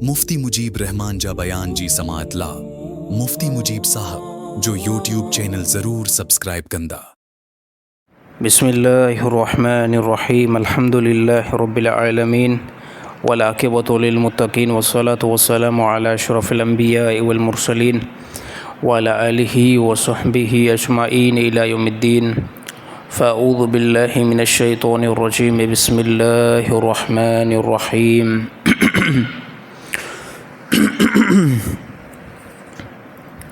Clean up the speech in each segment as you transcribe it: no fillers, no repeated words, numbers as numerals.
मुफ्ती मुजीब रहमान जा बयान जी समातला मुफ्ती मुजीब साहब जो यूट्यूब चैनल ज़रूर सब्सक्राइब कंदा। बिस्मिल्लाहिर्रहमानिर्रहीम अल्हम्दुलिल्लाहि रब्बिल आलमीन वल्आक़िबतु लिलमुत्तक़ीन वस्सलातु वस्सलामु अला अशरफिल अंबियाइ वल मुरसलीन व अला आलिहि व सहबिहि अजमाइन इला यौमिद्दीन। फ़अऊज़ु बिल्लाहि मिनश शैतानिर रजीम बिस्मिल्लाहिर रहमानिर रहीम।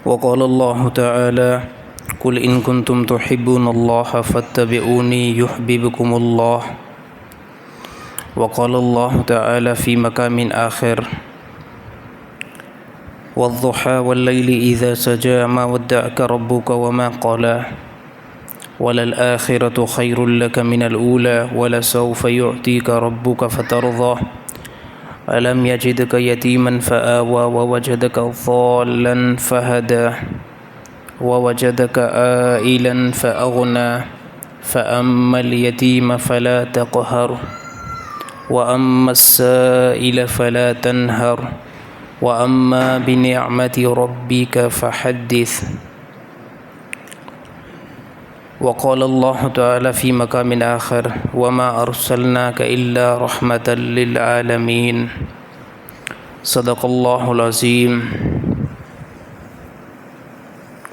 वक़ालल्लाहु तआला कुल इन कुंतुम तुहिब्बूनल्लाह फत्तबिऊनी युहब्बिबकुमुल्लाह। वक़ालल्लाहु तआला फ़ी मक़ामिन आख़िर वद्दुहा वल्लैलि इज़ा सजा मा वद्दअक रब्बुक वमा क़ला वलल आख़िरतु ख़ैरुल लक मिनल ऊला वलसौफ़ युअतीक रब्बुक फ़तरज़ा अलम यजिदक यतीमन फ़आवा ववजदक ज़ाल्लन फ़हदा ववजदक आइलन फ़अग़ना फ़अम्मल यतीम फ़ला तक़हर वअम्मस्साइल फ़ला तन्हर वअम्मा बिनिअमति रब्बिक फ़हद्दिस। वक़ालल्लाहु तआला फ़ी मक़ामिन आख़िर वमा अर्सलनाक इल्ला रहमतल लिल आलमीन। सदक़ल्लाहुल अज़ीम।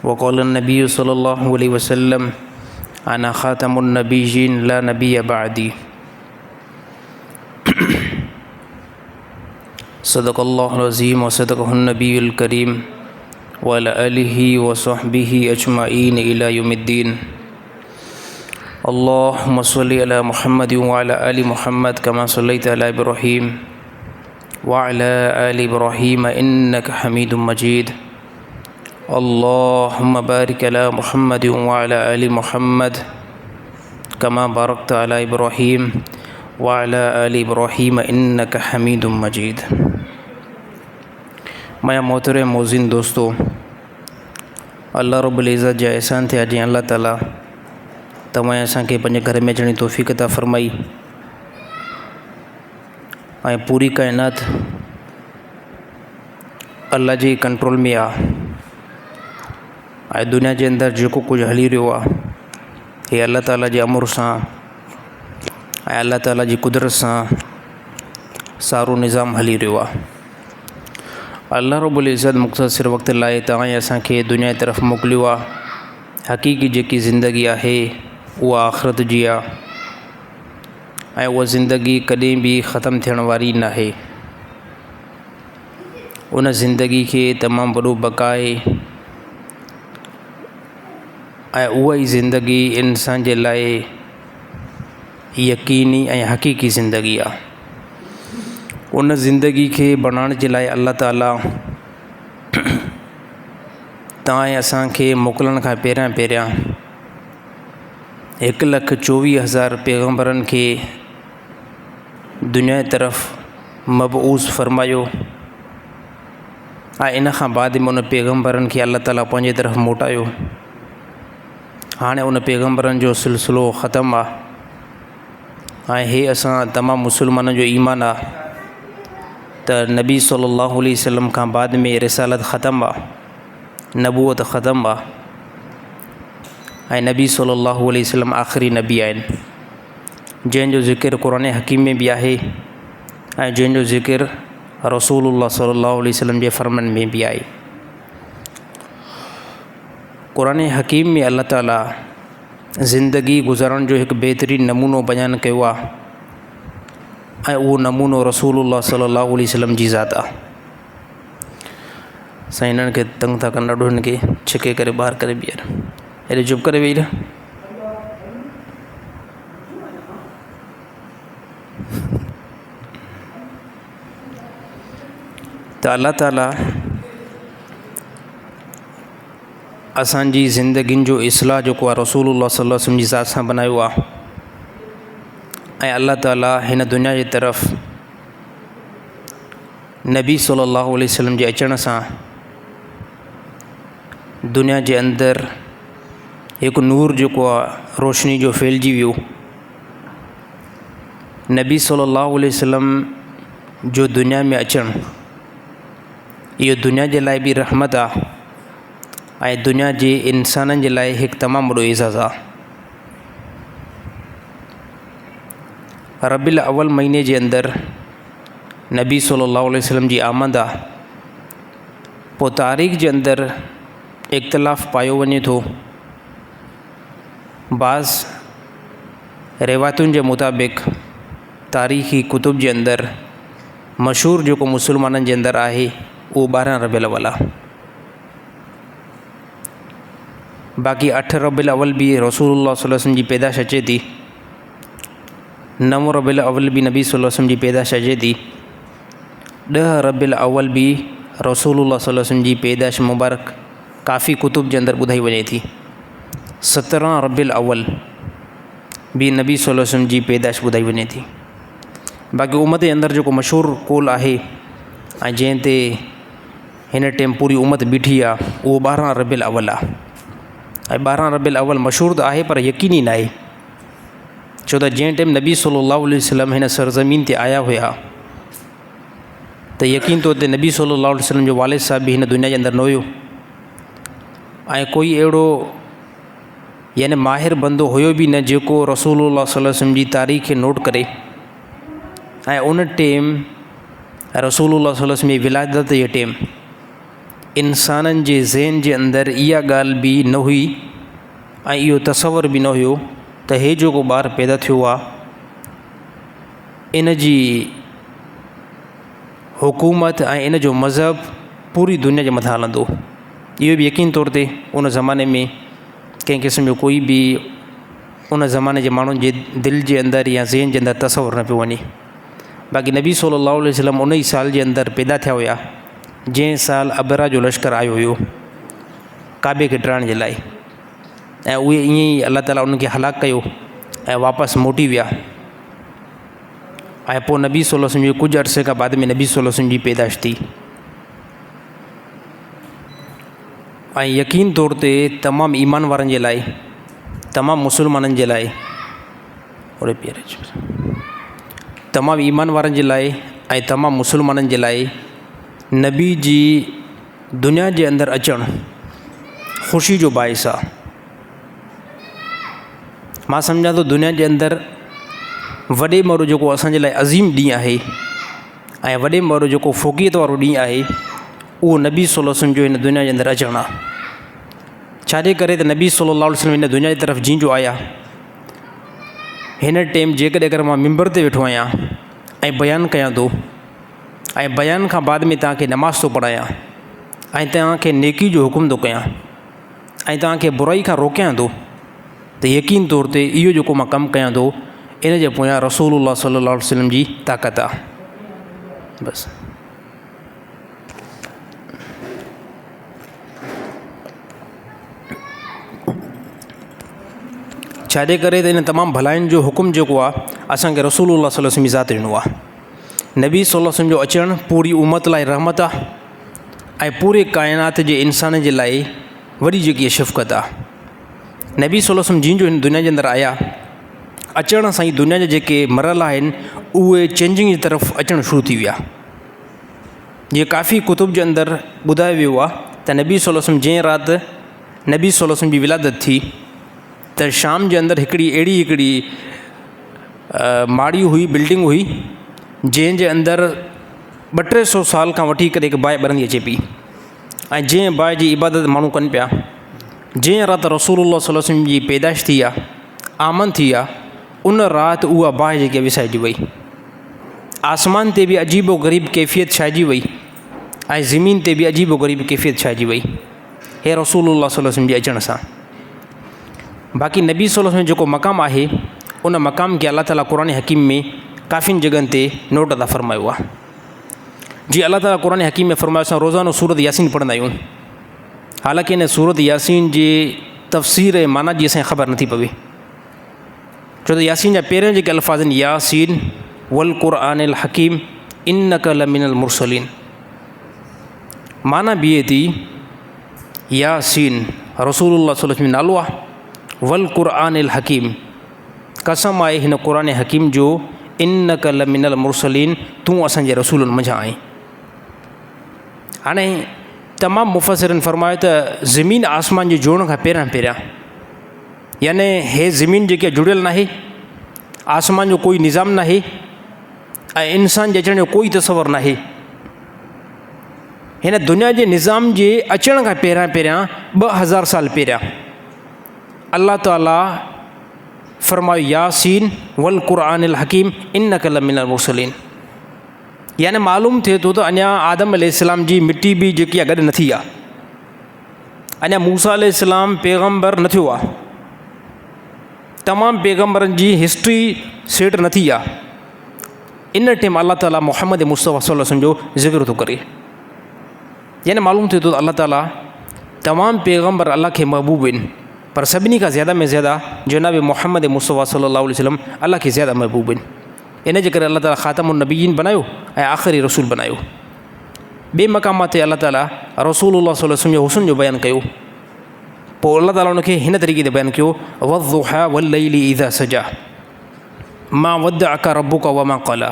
वक़ालन नबिय्यु सल्लल्लाहु अलैहि वसल्लम अना ख़ातमुन नबिय्यीन ला नबिय्य बअदी। सदक़ल्लाहुल अज़ीम व सदक़हुन नबियुल करीम व अला आलिहि व सहबिहि अजमाइन इला यौमिद्दीन। अल्लाहुम्मा सल्लि अला मुहम्मद व अला आलि मुहम्मद कमा सल्लैता अला इब्राहीम व अला आलि इब्राहीम इन्नका हमीदुम मजीद। अल्लाहुम्मा बारिक अला मुहम्मद व अला आलि मुहम्मद कमा बारकता अला इब्राहीम व अला आलि इब्राहीम इन्नका हमीदुम मजीद। मैं मोहतरम मोज़िन दोस्तों, अल्लाह रब्बुल इज़्ज़त जा एहसान थे अॼु अल्लाह ताला तव्हां असांखे पंहिंजे घर में अचण जी तौफ़ीक़ अता फ़रमाई ऐं पूरी काइनात अल्लाह जे कंट्रोल में आहे ऐं दुनिया जे अंदरि जेको कुझु हली रहियो आहे हे अल्लाह ताला जे अमर सां ऐं अल्लाह ताला जी कुदरत सां सारो निज़ाम हली रहियो आहे। अल्लाह रब्बुल इज़्ज़त मुख़्तसिर वक़्त लाइ तव्हां असांखे दुनिया जी तरफ़ मोकिलियो आहे। हक़ीक़ी जेकी ज़िंदगी आहे उहा आख़िरत जी आहे ऐं उहा ज़िंदगी कॾहिं बि ख़तमु थियण वारी न आहे। उन ज़िंदगी खे तमामु वॾो बक़ाए ऐं उहा ई ज़िंदगी इंसान जे लाइ यकीनी ऐं हक़ीक़ी ज़िंदगी आहे। उन ज़िंदगी खे बणाइण जे लाइ अल्लाह ताला तव्हां असांखे मोकिलण खां पहिरियां 1,24,000 पैगम्बरनि खे दुनिया जी तरफ़ मबऊस फ़रमायो ऐं इन खां बाद में उन पैगम्बरनि खे अल्लाह ताला पंहिंजे तरफ़ मोटायो। हाणे उन पैगम्बरनि जो सिलसिलो ख़तमु आहे ऐं हे असां तमामु मुसलमाननि जो ईमान आहे त नबी सल्लल्लाहु अलैहि वसल्लम खां बाद में रिसालत ख़तमु आहे, नबूवत ख़तमु आहे ऐं नबी सल्लल्लाहु अलैहि वसल्लम आख़िरी नबी आहिनि जंहिंजो ज़िक्र क़ुरान हकीम में बि आहे ऐं जंहिंजो ज़िक्र रसूलुल्लाह सल्लल्लाहु अलैहि वसल्लम जे फ़रमनि में बि आहे। क़ुरान हकीम में अल्लाह ताला ज़िंदगी गुज़ारण जो हिकु बहितरीनु नमूनो बयानु कयो आहे ऐं उहो नमूनो रसूलुल्लाह सल्लल्लाहु अलैहि वसल्लम जी ज़ात आहे। साईं हिननि खे तंग था कनि ॾाढो, हिन खे छिके करे ॿाहिरि करे ॿीहर हेॾे चुप करे वेही रह। त अल्लाह ताला असांजी ज़िंदगियुनि जो इस्लाह जेको आहे रसूलुल्लाह सल्लल्लाहु अलैहि वसल्लम जी ज़ात सां बनायो आहे ऐं अल्लाह ताला हिन दुनिया जी तरफ़ नबी सल्लल्लाहु अलैहि वसल्लम जे अचण सां दुनिया जे अंदरि हिकु नूर जेको आहे रोशनी जो फैलिजी वियो। नबी सल्लल्लाहु अलैहि वसल्लम जो दुनिया में अचणु इहो दुनिया जे लाइ बि रहमत आहे ऐं दुनिया जे इंसाननि जे लाइ हिकु तमामु वॾो एज़ाज़ु आहे। रबीउल अव्वल महीने जे अंदरि नबी सल्लल्लाहु अलैहि वसल्लम जी आमद आहे। पोइ तारीख़ जे अंदरि इख़्तिलाफ़ पायो वञे थो। बाज़ रिवायतुनि जे मुताबिक़ तारीख़ी कुतुब जे अंदरि मशहूरु जेको मुसलमाननि जे अंदरि आहे उहो 12 रबीउल अव्वल आहे। बाक़ी 8 रबीउल अव्वल बि रसूलुल्लाह सल्लल्लाहु अलैहि वसल्लम जी पैदाश अचे थी। 9 रबीउल अव्वल बि नबी सल्लल्लाहु अलैहि वसल्लम जी पैदाश अचे थी। 10 रबीउल अव्वल बि रसूलुल्लाह सल्लल्लाहु अलैहि वसल्लम जी पैदाश मुबारक काफ़ी कुतुब जे अंदरि ॿुधाई वञे थी। 17 रबीउल अव्वल बि नबी सल्लल्लाहु अलैहि वसल्लम जी पैदाश ॿुधाई वञे थी। बाक़ी उम्मत जे अंदरि जेको मशहूरु कौल आहे ऐं जंहिं ते हिन टाइम पूरी उम्मत बीठी आहे उहो 12 रबीउल अव्वल आहे। ऐं 12 रबीउल अव्वल मशहूरु त आहे पर यकीनी न आहे, छो त जंहिं टाइम नबी सल्लल्लाहु अलैहि वसल्लम हिन सरज़मीन ते आया हुया त यकीन तौर ते नबी सल्लल्लाहु अलैहि वसल्लम जो वालिद साहिब बि हिन दुनिया जे अंदरि न हुयो ऐं कोई अहिड़ो यानी माहिर बंदो हुयो बि न जेको रसूलुल्लाह सल्लल्लाहु अलैहि वसल्लम जी तारीख़ खे नोट करे ऐं उन टाइम रसूलुल्लाह सल्लल्लाहु अलैहि वसल्लम जी विलादत जे टाइम इंसाननि जे ज़हन जे अंदरि इहा ॻाल्हि बि न हुई ऐं इहो तसवुर बि न हुयो त हे जेको ॿारु पैदा थियो आहे इन जी हुकूमत ऐं इन जो मज़हब पूरी दुनिया जे मथां हलंदो। इहो बि यकीन तौर ते उन ज़माने में कंहिं क़िस्म जो कोई बि उन ज़माने जे माण्हुनि जे दिलि जे अंदरि या ज़हन जे अंदरि तसवुर न पियो वञे। बाक़ी नबी सल्लल्लाहु अलैहि वसल्लम उन ई साल जे अंदरि पैदा थिया हुया जंहिं साल अबरा जो लश्कर आयो हुयो काबे खे टिराइण जे लाइ ऐं उहे ईअं ई अलाह ताला उन्हनि खे हलाकु कयो ऐं वापसि मोटी विया। ऐं पोइ नबी सल्लल्लाहु अलैहि वसल्लम जो कुझु अरसे खां बाद में नबी सल्लल्लाहु अलैहि वसल्लम जी पैदाश थी। ऐं यकीन तौर ते तमामु ईमान वारनि जे लाइ, तमामु मुसलमाननि जे लाइ, तमामु ईमान वारनि जे लाइ ऐं तमामु मुसलमाननि जे लाइ नबी जी दुनिया जे अंदरि अचणु ख़ुशी जो बाइस आहे। मां सम्झां थो दुनिया जे अंदरि वॾे में वॾो जेको असांजे लाइ अज़ीम ॾींहुं आहे ऐं वॾे में वॾो जेको फ़ोक़ियत वारो ॾींहुं आहे उहो नबी सल्लल्लाहु अलैहि वसल्लम जो हिन दुनिया जे अंदरि अचणु आहे। छाजे करे त नबी सल्लल्लाहु अलैहि वसल्लम हिन दुनिया जी तरफ़ जीअं जो आया हिन टाइम जेकॾहिं अगरि मां मिंबर ते वेठो आहियां ऐं बयानु कयां थो ऐं बयान खां बाद में तव्हांखे नमाज़ थो पढ़ायां ऐं तव्हांखे नेकी जो हुकुम थो कयां ऐं तव्हांखे बुराई खां रोकियां थो त यकीन तौर ते इहो जेको मां कमु कयां थो इन जे पोयां रसूलुल्लाह सल्लल्लाहु अलैहि वसल्लम जी ताक़त आहे। बसि छाजे करे त इन तमामु भलाइनि जो हुकुम जेको आहे असांखे रसूलुल्लाह सल्लल्लाहु अलैहि वसल्लम जी ज़ात ॾिनो आहे। नबी सल्लल्लाहु अलैहि वसल्लम जो अचणु पूरी उम्मत लाइ रहमत आहे ऐं पूरे काइनात जे इंसान जे लाइ वॾी जेकी शफ़क़त आहे। नबी सल्लल्लाहु अलैहि वसल्लम जीअं जो हिन दुनिया जे अंदरि आया अचण सां ई दुनिया जा जेके मरल आहिनि उहे चेंजिंग जी तरफ़ अचणु शुरू थी विया। जीअं काफ़ी कुतुब जे अंदरि ॿुधायो वियो आहे त नबी सल्लल्लाहु अलैहि वसल्लम जंहिं राति नबी सल्लल्लाहु अलैहि वसल्लम जी विलादत थी त शाम जे अंदरि हिकिड़ी माड़ी हुई, बिल्डिंग हुई जंहिंजे अंदरि 200-300 साल खां वठी करे हिकु बाहि ॿरंदी अचे पई ऐं जंहिं बाहि जी इबादत माण्हू कनि पिया। जंहिं राति रसूलुल्लाह सल्लल्लाहु अलैहि वसल्लम जी पैदाश थी आहे, आमद थी आहे, उन राति उहा बाहि जेकी विसाइजी वई। आसमान ते बि अजीबो ग़रीब कैफ़ियत छाइजी वई ऐं ज़मीन ते बि अजीबो ग़रीब कैफ़ियत छाइजी वई हे रसूलुल्लाह सल्लल्लाहु अलैहि वसल्लम जे अचण सां। बाक़ी नबी सल्लल्लाहु अलैहि वसल्लम जेको मक़ाम आहे उन मक़ाम खे अलाह ताला क़ुरान हकीम में काफ़ियुनि जॻहनि ते नोट अदा फ़रमायो आहे। जीअं अलाह ताला क़ुरान हकीम में फ़रमायो असां रोज़ानो सूरत यासीन पढ़ंदा आहियूं, हालांकि इन सूरत यासीन जे तफ़सीर ऐं माना जी असांखे ख़बर नथी पवे, छो त यासीन जा पहिरियों जेके अल्फ़ाज़ आहिनि यासीन वल क़ुरआनिल हकीम इन्नका लमिनल मुरसलीन, माना बीहे थी यासीन रसूलुल्लाह सल्लल्लाहु अलैहि वसल्लम नालो आहे, वल क़ुरआनिल हकीम कसम आहे हिन क़ुरान हकीम जो, इन्नका लमिनल मुरसलीन तूं असांजे रसूलनि मंझां आहीं। हाणे तमामु मुफ़सिरनि फरमायो त ज़मीन आसमान जे जोड़ण खां पहिरियां याने हे ज़मीन जेकी जुड़ियल न आहे, आसमान जो कोई निज़ाम न आहे ऐं इंसान जे अचण जो कोई तसवर न आहे। हिन दुनिया जे निज़ाम जे अचण खां पहिरियां 2000 साल पहिरियां अल्लाह ताला फरमायो यासीन वल क़ुरानिल हकीम इन्नका लमिनल मुरसलीन। याने मालूम थिए थो त अञा आदम अलैहिस्सलाम जी मिट्टी बि जेकी आहे गॾु न थी आहे, अञा मूसा अलैहिस्सलाम पैगम्बर न थियो आहे, तमामु पैगम्बरनि जी हिस्ट्री सेट न थी आहे। इन टाइम अल्लाह ताला मुहम्मद मुस्तफ़ा सल्लल्लाहु अलैहि वसल्लम जो ज़िक्र थो करे। याने मालूम थिए थो त अल्लाह ताला तमामु पैगम्बर अल्लाह खे महबूब आहिनि, पर सभिनी खां ज़्यादा में ज़्यादा जनाब मुहम्मद मुस्तफ़ा सल्लल्लाहु अलैहि वसल्लम अल्लाह खे ज़्यादा महबूब आहिनि। इन जे करे अल्लाह ताला ख़ातमुन नबीयीन बनायो ऐं आख़िरी रसूल बनायो। ॿिए मक़ाम ते अल्लाह ताला रसूलुल्लाह सल्लल्लाहु अलैहि वसल्लम जो हुस्न जो बयानु कयो। पोइ अल्लाह ताला उनखे हिन तरीक़े ते बयानु कयो वद्दुहा वल्लैलि इज़ा सजा मा वद्दअका रब्बुका वमा क़ला।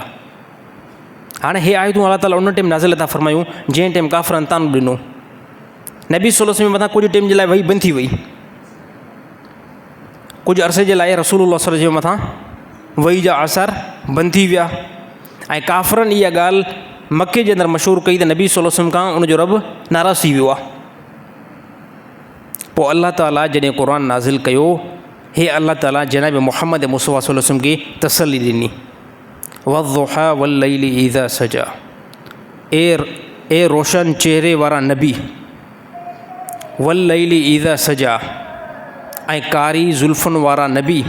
हाणे हे आयतूं अल्लाह ताला उन टाइम नाज़िल था फरमायूं जंहिं टाइम काफ़िरनि तान ॾिनो, नबी सल्लल्लाहु अलैहि वसल्लम मथां कुझु टाइम जे लाइ वही बंदि थी वई, कुझु अरसे जे लाइ रसूलुल्लाह सल्लल्लाहु अलैहि वसल्लम मथां वही जा आसार बंदि थी विया ऐं काफ़िरनि इहा ॻाल्हि मके जे अंदरि मशहूरु कई त नबी सल्लल्लाहु अलैहि वसल्लम खां उनजो रब नाराज़ थी वियो आहे। पोइ अल्लाह ताला जॾहिं क़ुर नाज़िल कयो, हे अल्लाह ताला जनाब मुहम्मद मुस्तफ़ा सल्लल्लाहु अलैहि वसल्लम खे तसल्ली ॾिनी वद्दुहा वल्लैलि इज़ा सजा। ए रोशन चेहरे वारा नबी, वल्लैलि इज़ा सजा ऐं कारी ज़ुल्फ़ुनि वारा नबी,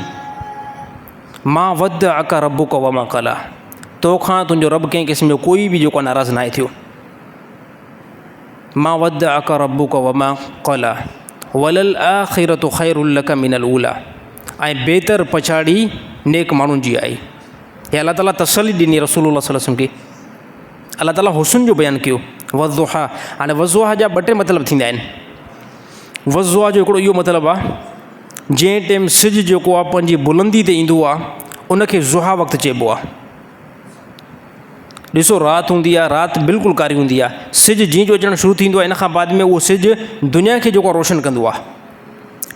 मा वद्दअका रब्बुका वमा क़ला। तोखां तुंहिंजो रब कंहिं क़िस्म जो कोई बि जेको नाराज़ न आहे थियो। मा वद्दअका रब्बुका वमा क़ला वलल आख़िरतु ख़ैरुल लका मिनल ऊला। ऐं बहितर पछाड़ी नेक माण्हुनि जी आहे। हे अल्लाह ताला तसल्ली ॾिनी रसूलुल्लाह सल्लल्लाहु अलैहि वसल्लम खे। अल्लाह ताला हुस्न जो बयानु कयो वज़ुहा। हाणे वज़ुहा जा 2 टे मतिलब थींदा आहिनि। वज़ुहा जो हिकिड़ो इहो मतिलबु आहे जंहिं टाइम सिज जेको आहे पंहिंजी बुलंदी ते ईंदो आहे उनखे ज़ुहा वक़्तु चइबो आहे। ॾिसो राति हूंदी आहे, राति बिल्कुलु कारी हूंदी आहे, सिज जीअं जो अचणु शुरू थींदो आहे इन खां बाद में उहो सिज दुनिया खे जेको रोशन कंदो आहे।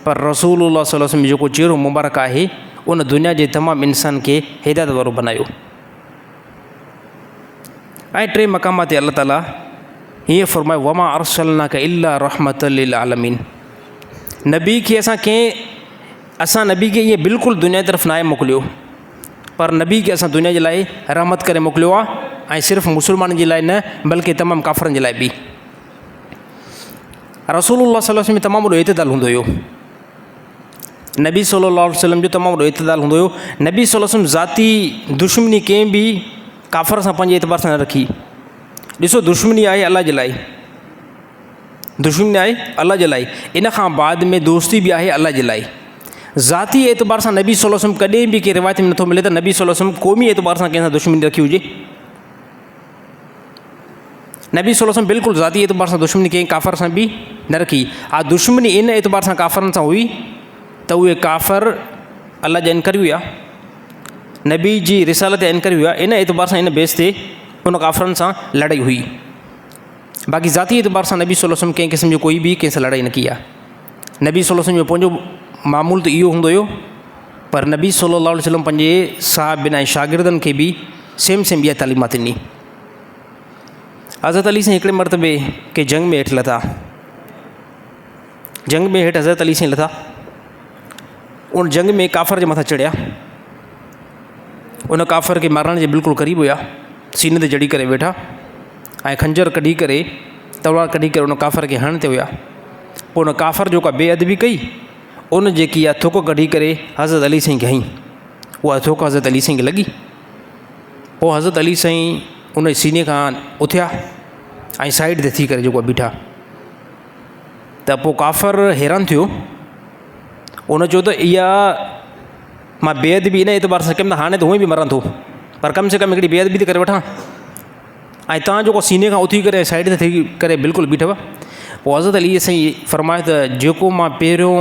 पर रसूलुल्लाह सल्लल्लाहु अलैहि वसल्लम जेको चेहरो मुबारक आहे उन दुनिया जे तमामु इंसान खे हिदायत वारो बनायो। ऐं 3 मक़ाम ते अल्लाह ताला हीअं फरमायो वमा अरसलनाका इल्ला रहमतल लिल आलमीन। नबी खे असां नबी खे ईअं बिल्कुलु दुनिया जी तरफ़ न आहे मोकिलियो, पर नबी खे असां दुनिया जे लाइ रहमत करे मोकिलियो आहे ऐं सिर्फ़ु मुस्लमाननि जे लाइ न बल्कि तमामु काफ़िरनि जे लाइ बि। रसूलुल्लाह सल्लल्लाहु अलैहि वसल्लम तमामु वॾो इतदाल हूंदो हुयो। नबी सल्लल्लाहु अलैहि वसल्लम जो तमामु वॾो इतदाल हूंदो हुयो। नबी सल्लल्लाहु अलैहि वसल्लम ज़ाती दुश्मनी कंहिं बि काफ़िर सां पंहिंजे एतबार सां न रखी। ॾिसो दुश्मनी आहे अल्लाह जे लाइ, दुश्मनी आहे अल्लाह जे लाइ, इन खां बाद में दोस्ती बि आहे अल्लाह जे लाइ। ज़ाती एतबार सां नबी सल्लल्लाहु अलैहि वसल्लम कॾहिं बि कंहिं रिवायत में नथो मिले त नबी सल्लल्लाहु अलैहि वसल्लम क़ौमी एतबार सां कंहिं सां दुश्मनी रखी हुजे। नबी सल्लल्लाहु अलैहि वसल्लम बिल्कुलु ज़ाती एतबार सां दुश्मनी कंहिं काफ़िर सां बि न रखी। हा दुश्मनी इन एतबार सां काफ़िरनि सां हुई त उहे काफ़िर अल्लाह जा इनकारी हुआ, नबी जी रिसालत जा इनकारी हुआ। इन एतबार सां इन बेस ते उन काफ़िरनि सां लड़ाई हुई। बाक़ी ज़ाती एतबार सां नबी सल्लल्लाहु अलैहि वसल्लम कंहिं क़िस्म जो कोई बि कंहिं सां लड़ाई न कई आहे। नबी सल्लल्लाहु अलैहि वसल्लम जो पंहिंजो मामूल त इहो हूंदो हुयो, पर नबी सल्लल्लाहु अलैहि वसल्लम पंहिंजे साहिबनि ऐं शागिर्दनि खे बि सेम इहा तालीमात ॾिनी। हज़रत अली साईं हिकिड़े मरतबे के जंग में हेठि लथा, जंग में हेठि हज़रत अली साईं लथा। उन जंग में काफ़िर जे मथां चढ़िया, उन काफ़िर खे मारण जे बिल्कुलु क़रीब हुया, सीने ते जड़ी करे वेठा ऐं खंजर कढी करे तलवार कढी करे उन काफ़िर खे हणण ते हुया। पोइ उन काफ़िर जो का बेअदबी कई, उन जेकी आहे थुक कढी करे हज़रत अली साईं खे हईं। उहा थुक हज़रत अली साईं खे लॻी। पोइ हज़रत अली साईं उन सीने खां उथिया ऐं साइड ते थी करे जेको बीठा। त पोइ काफ़िर हैरान थियो, उन चयो त इहा मां बेअदबी इन एतबार सां कयमि त हाणे त हूअं बि मरां थो, पर कम से कम हिकिड़ी बेअदबी त करे वठां, ऐं तव्हां जेको सीने खां उथी करे साइड ते थी करे बिल्कुलु बीठव। पोइ हज़रत अली साईं फरमायो त जेको मां पहिरियों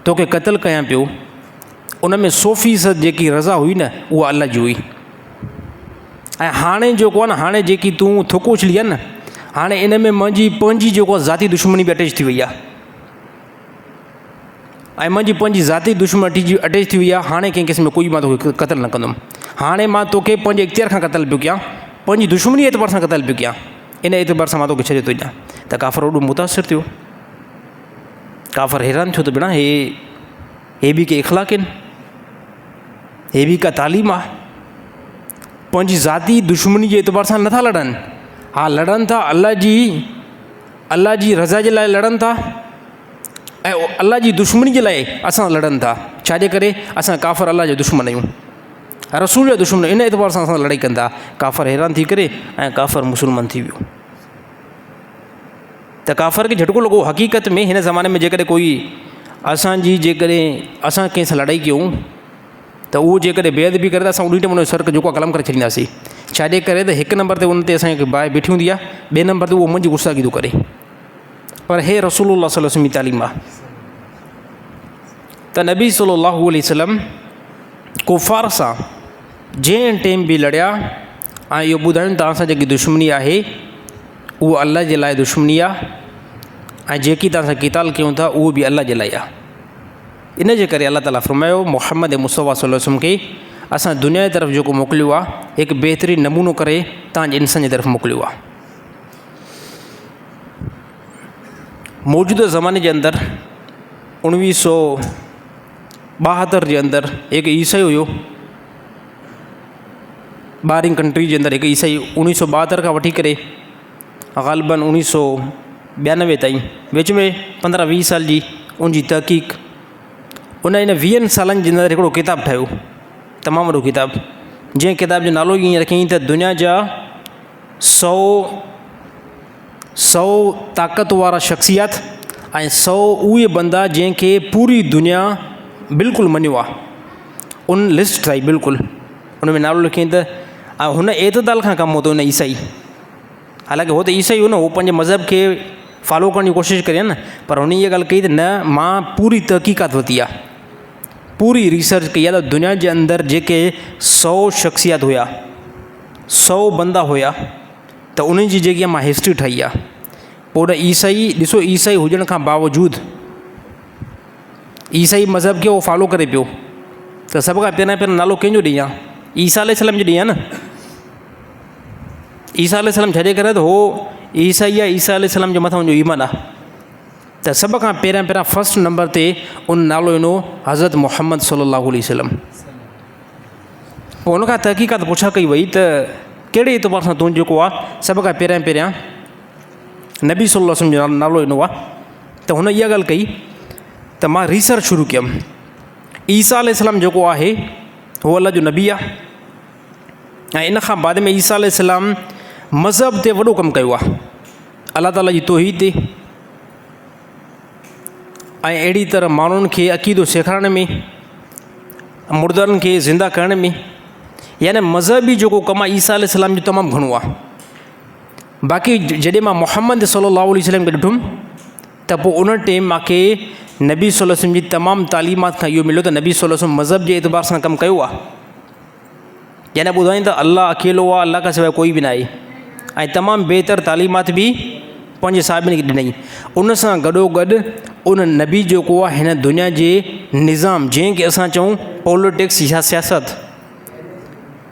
तोखे क़तलु कयां पियो उन में 100% जेकी रज़ा हुई न उहा अल्लाह जी हुई, ऐं हाणे जेको आहे न हाणे जेकी तूं थुक उछली आहे न हाणे इन में मुंहिंजी पंहिंजी जेको ज़ाती दुश्मनी बि अटैच थी वई आहे ऐं मुंहिंजी पंहिंजी ज़ाती दुश्मनी अटैच थी वई आहे। हाणे कंहिं क़िस्म में कोई मां तोखे क़तल न कंदुमि। हाणे मां तोखे पंहिंजे इख़्तियार खां क़तल पियो कयां, पंहिंजी दुश्मनी एतबार सां क़तल पियो कयां, इन एतबार सां मां तोखे छॾे थो ॾियां। त काफ़र ओॾो मुतासिर थियो, काफ़र हैरान थियो त भेण हे बि के इख़लाक़ आहिनि, हे बि का तालीम आहे। पंहिंजी ज़ाती दुश्मनी जे एतबार सां नथा लड़नि, हा लड़नि था अल्लाह जी रज़ा जे लाइ लड़नि था ऐं अल्लाह जी दुश्मनी जे लाइ असां लड़नि था। छाजे करे असां काफ़र अल्लाह जा दुश्मन आहियूं, रसूल जा दुश्मन, इन एतबार सां असां लड़ाई कंदा। काफ़र हैरान थी करे ऐं काफ़र मुस्लमान थी वियो। त काफ़र खे झटको लॻो। हक़ीक़त में हिन ज़माने में जेकॾहिं कोई असांजी असां कंहिं सां लड़ाई कयूं त उहो जेकॾहिं बेअदबी बि करे त असां उन नमूने सर्क जेको आहे क़लम करे छॾींदासीं। छाजे करे त हिकु नंबर ते उन ते असांखे बाहि बीठी हूंदी आहे, ॿिए नंबर ते उहो मुंहिंजी गुस्सागी थो करे। पर हे रसूलुल्लाह सल्लल्लाहु अलैहि वसल्लम जी तालीम आहे त नबी सल्लल्लाहु अलैहि वसल्लम कुफ़ार सां जंहिं टाइम बि लड़िया ऐं इहो ॿुधायूं तव्हां सां जेकी दुश्मनी आहे उहा अल्लाह जे लाइ दुश्मनी आहे ऐं जेकी तव्हां सां क़िताल कयूं था उहो बि अल्लाह जे लाइ आहे। इन जे करे अल्लाह ताला फ़रमायो मुहम्मद मुस्तफ़ा सल्लल्लाहु अलैहि वसल्लम खे असां दुनिया जी तरफ़ जेको मोकिलियो आहे हिकु बहितरीनु नमूनो करे तव्हांजे इंसान जी तरफ़ मोकिलियो आहे। मौजूदा ज़माने जे अंदरि 1972 जे अंदरि हिकु ईसाई हुयो, ॿारहीं कंट्री जे अंदरि हिकु ईसाई 1972 खां वठी करे ग़ालिबन 1992 ताईं, विच में 15-20 साल जी उनजी तहक़ीक़, उन इन 20 सालनि जे अंदरि हिकिड़ो किताबु ठाहियो, तमामु वॾो किताबु, जंहिं किताब जो नालो ईअं रखियईं त दुनिया जा 100 ताक़त वारा शख़्सियात ऐं 100 उहे बंदा जंहिंखे पूरी दुनिया बिल्कुलु मञियो आहे। उन लिस्ट ठाही बिल्कुलु, उन में नालो लिखियईं त हुन एतदाल खां कमु हो त उन ईसाई, हालांकि हो त ईसाई हो न, हो पंहिंजे मज़हब खे फॉलो करण जी कोशिशि करे न, पर हुन इहा ॻाल्हि कई त न मां पूरी तहक़ीक़ात वरिती आहे, पूरी रिसर्च कई आहे त दुनिया जे अंदरि जेके 100 शख़्सियात हुया, 100 बंदा हुया, त उन्हनि जी जेकी मां हिस्ट्री ठाही आहे। पोइ ईसाई ॾिसो, ईसाई हुजण खां बावजूदु ईसाई मज़हब खे उहो फॉलो करे पियो, त सभ खां पहिरियों नालो कंहिंजो ॾेई आहे? ईसा अलैहिस्सलाम जो ॾेई आहे न। ईसा अलैहिस्सलाम छॾे करे त हो ईसाई आहे, ईसा अलैहिस्सलाम जे मथां उनजो ईमान आहे। त सभ खां पहिरियां फस्ट नंबर ते उन नालो ॾिनो हज़रत मुहम्मद सल्लल्लाहु अलैहि वसल्लम। पोइ उनखां तहक़ीक़ात पुछा कई वई त कहिड़े एतबार सां तूं जेको आहे सभ खां पहिरियां नबी सल्लल्लाहु अलैहि वसल्लम जो नालो ॾिनो आहे? त हुन इहा ॻाल्हि कई त मां रिसर्च शुरू कयमि। ईसा अलैहिस्सलाम जेको आहे उहो अल्लाह जो नबी आहे ऐं इन खां बाद में ईसा अलैहिस्सलाम मज़हब ते वॾो कमु कयो आहे, अल्लाह ताला जी तौहीद ते ऐं अहिड़ी तरह माण्हुनि खे अक़ीदो सेखारण में, मुर्दनि खे ज़िंदा करण में, यानी मज़हबी जेको कमु आहे ईसा अलैहिस्सलाम जो तमामु घणो आहे। बाक़ी जॾहिं मां मुहम्मद सल्लल्लाहु अलैहि वसल्लम खे ॾिठुमि त पोइ उन टाइम मूंखे नबी सल्लल्लाहु अलैहि वसल्लम जी तमामु तालीमात खां इहो मिलियो त नबी सल्लल्लाहु अलैहि वसल्लम मज़हब जे एतबार सां कमु कयो आहे, यानी ॿुधाईं त अल्लाह अकेलो आहे, अल्लाह खां सवाइ कोई बि न आहे, ऐं तमामु बहितर तालीमात बि पंहिंजे साहिबनि खे ॾिनई। उन सां गॾोगॾु उन नबी जेको आहे हिन दुनिया जे निज़ाम जंहिंखे असां चऊं पॉलिटिक्स या सियासत,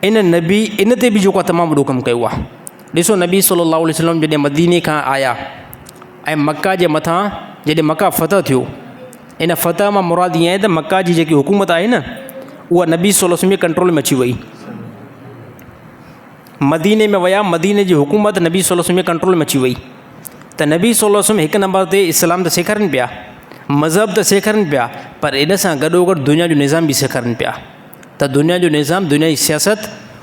इन नबी इन ते बि जेको आहे तमामु वॾो कमु कयो आहे। ॾिसो नबी सल्लल्लाहु अलैहि वसल्लम जॾहिं मदीने खां आया ऐं मक्का जे मथां जॾहिं मक्का फ़तह थियो, इन फ़तह मां मुराद ईअं आहे त मक्का जी जेकी हुकूमत आहे न उहा नबी सल्लल्लाहु अलैहि वसल्लम जे कंट्रोल में अची वई। मदीने में विया, मदीने जी हुकूमत नबी सल्लल्लाहु अलैहि वसल्लम जे कंट्रोल में अची वई। त नबी सल्लल्लाहु अलैहि वसल्लम हिकु नंबर ते इस्लाम त सेखारनि पिया, मज़हब त सेखारनि पिया, पर इन सां गॾोगॾु दुनिया जो निज़ाम बि सेखारनि पिया। त दुनिया जो निज़ाम, दुनिया जी सियासत,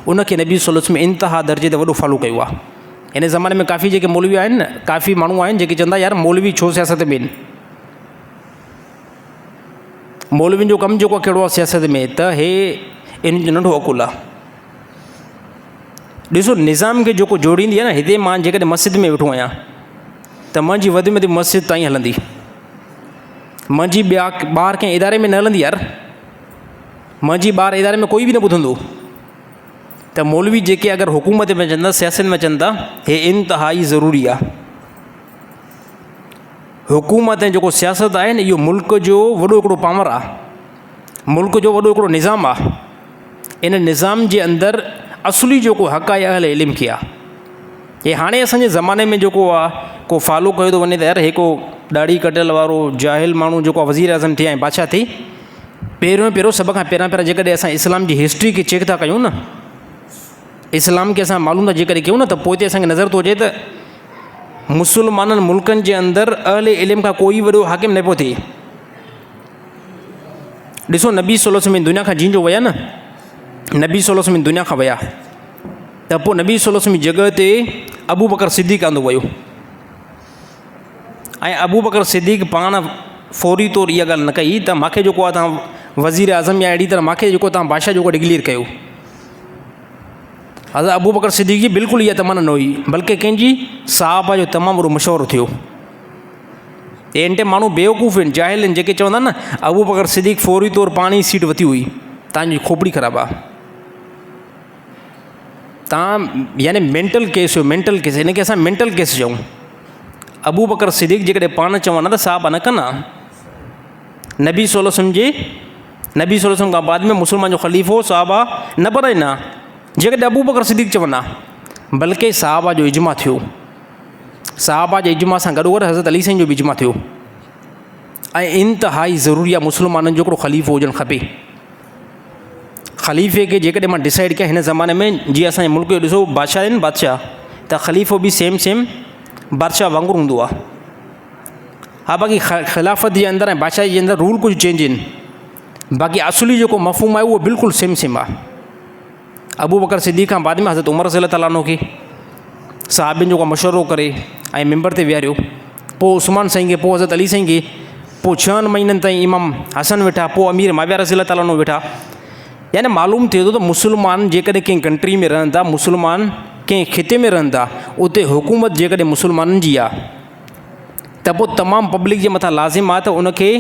उनखे नबी सल्लल्लाहु अलैहि वसल्लम इंतिहा दर्जे ते वॾो फॉलो कयो आहे। हिन ज़माने में काफ़ी जेके मौलवी आहिनि न, काफ़ी माण्हू आहिनि जेके चवंदा यार मौलवी छो सियासत में आहिनि, मौलवियुनि जो कमु जेको आहे कहिड़ो आहे सियासत में, त हे इन जो नंढो अकुलु आहे। ॾिसो निज़ाम खे जेको जोड़ींदी आहे न, हिते मां जेकॾहिं मस्जिद में वेठो आहियां त मुंहिंजी वधि में वधि मस्जिद ताईं हलंदी, मुंहिंजी ॿार कंहिं इदारे में न हलंदी यार, मुंहिंजी ॿार इदारे में कोई बि न ॿुधंदो। त मौलवी जेके अगरि हुकूमत में चवंदा, सियासत में चवंदा, हे इंतिहाई ज़रूरी आहे। हुकूमत ऐं जेको सियासत आहे न, इहो मुल्क जो वॾो हिकिड़ो पावर आहे, मुल्क जो वॾो हिकिड़ो निज़ाम आहे। इन निज़ाम जे अंदरि असुली जेको हक़ आहे अहल इल्म खे आहे। हे हाणे असांजे ज़माने में जेको आहे को फॉलो कयो थो वञे त यार हिकु ॾाढ़ी कटियल वारो जाहिल माण्हू जेको आहे वज़ीर आज़म थिए ऐं बादशाह थिए। पहिरियों सभ खां पहिरियां जेकॾहिं असां इस्लाम जी हिस्ट्री खे चेक था कयूं न, इस्लाम खे असां मालूम था जेकॾहिं कयूं न, त पोइ असांखे नज़र थो अचे त मुसलमाननि मुल्कनि जे अंदरि अहल इल्म खां कोई वॾो हाकिम न पियो थिए। ॾिसो नबी सल्लल्लाहु अलैहि वसल्लम दुनिया खां जींजो विया न, नबी सल्लल्लाहु अलैहि वसल्लम दुनिया खां विया त पोइ नबी सल्लल्लाहु अलैहि वसल्लम जी जॻह ते अबू बकर सिद्दीक़ आंदो वियो। ऐं अबू बकर सिद्दीक़ पाण फौरी तौरु इहा ॻाल्हि न कई त मूंखे जेको आहे तव्हां वज़ीर आज़म या अहिड़ी तरह मूंखे जेको तव्हां बादशाह जेको डिक्लेयर कयो। हज़रत अबू बकर सिद्दीक़ जी बिल्कुलु इहा तमन्ना न हुई, बल्कि कंहिंजी साहबा जो तमामु वॾो मशवरो थियो। इन टाइम माण्हू बेवकूफ़ आहिनि, जाहिल आहिनि, जेके चवंदा न अबू बकर सिद्दीक़ फौरी तौरु पाण ई सीट वरिती हुई। तव्हांजी खोपड़ी ख़राबु आहे, तव्हां यानी मेंटल केस हो, मेंटल केस, हिनखे असां मेंटल केस चऊं। अबू बकर सिद्दीक़ जेकॾहिं पाण चवनि त साहबा न कनि। नबी सल्लल्लाहु अलैहि वसल्लम खां बाद में मुस्लमान जो ख़लीफ़ो साहबा न बणाइना, जेकॾहिं अबू बकर सिद्दीक़ चवनि, बल्कि साहबा जो इजमा थियो। साहबा जे इजमा सां गॾोगॾु हज़रत अली साईं जो बि इजमा थियो। ऐं इंतिहाई ज़रूरी आहे मुस्लमाननि जो हिकिड़ो ख़लीफ़ो हुजणु खपे। ख़लीफ़े खे जेकॾहिं मां डिसाइड कयां हिन ज़माने में, जीअं असांजे मुल्क जो ॾिसो बादशाह आहिनि, बादशाह त ख़लीफ़ो बि सेम बादशाह वांगुरु हूंदो आहे। हा, बाक़ी ख़िलाफ़त जे अंदरि ऐं बादशाही जे अंदरि रूल कुझु चेंज आहिनि, बाक़ी असुली जेको मफ़हूम आहे उहो बिल्कुलु सेम आहे। अबू बकर सिद्दीक़ खां बाद में हज़रत उमर रज़ी अल्लाह ताला अन्हु खे साहिबनि जो मशवरो करे ऐं मिंबर ते विहारियो, पोइ उस्मान साईं खे, पोइ हज़रत अली साईं खे, पोइ 6 महीननि ताईं इमाम हसन वेठा, पोइ अमीर माविया रज़ी अल्लाह ताला अन्हु वेठा। यानी मालूम थिए थो त मुस्लमान जेकॾहिं कंहिं कंट्री में रहनि था, मुस्लमान कंहिं खिते में रहनि था, उते हुकूमत जेकॾहिं मुस्लमाननि जी आहे त पोइ तमामु पब्लिक जे मथां लाज़िम आहे त उनखे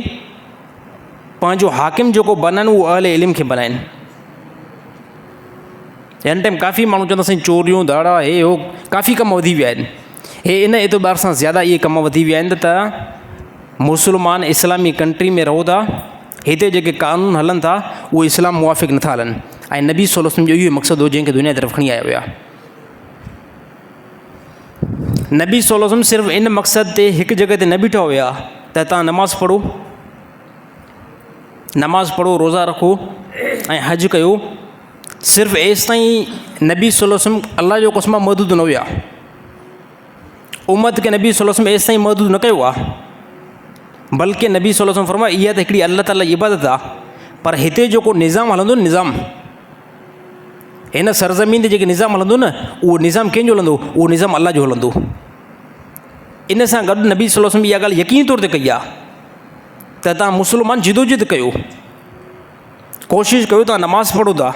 पंहिंजो हाकिम जेको बनाइनि उहो अहल इल्म खे बनाइनि। हिन टाइम काफ़ी माण्हू चवंदा साईं चोरियूं धाड़ा हे हो काफ़ी कम वधी विया आहिनि। हे इन एतबार सां ज़्यादा इहे कम वधी विया आहिनि त मुस्लमान इस्लामी कंट्री में रहो था, हिते जेके क़ानून हलनि था उहे इस्लाम मुवाफ़िक़ नथा हलनि। ऐं नबी सल्लल्लाहु अलैहि वसल्लम जो इहो मक़सदु हो जंहिंखे दुनिया तरफ़ खणी आया हुया। नबी सल्लल्लाहु अलैहि वसल्लम सिर्फ़ु इन मक़सद ते हिकु जॻह ते न बीठा हुया त तव्हां नमाज़ पढ़ो, रोज़ा रखो ऐं हज कयो। सिर्फ़ु एसि ताईं नबी सल्लल्लाहु अलैहि वसल्लम अल्लाह जो क़स्म महदूद न हुया, उम्मत खे नबी सल्लल्लाहु अलैहि वसल्लम एसि ताईं महदूद न कयो आहे, बल्कि नबी सल्लल्लाहु अलैहि वसल्लम फरमायो इहा त हिकिड़ी अल्लाह ताला जी इबादत आहे, पर हिते जेको निज़ाम हलंदो न, निज़ाम हिन सरज़मीन ते जेके निज़ाम हलंदो न, उहो निज़ाम कंहिंजो हलंदो, उहो निज़ाम अल्लाह जो हलंदो। इन सां गॾु नबी सल्लल्लाहु अलैहि वसल्लम इहा ॻाल्हि यकीनी तौर ते कई आहे त तव्हां मुस्लमान जिदोजिद कयो, कोशिशि कयो, तव्हां नमाज़ पढ़ो था,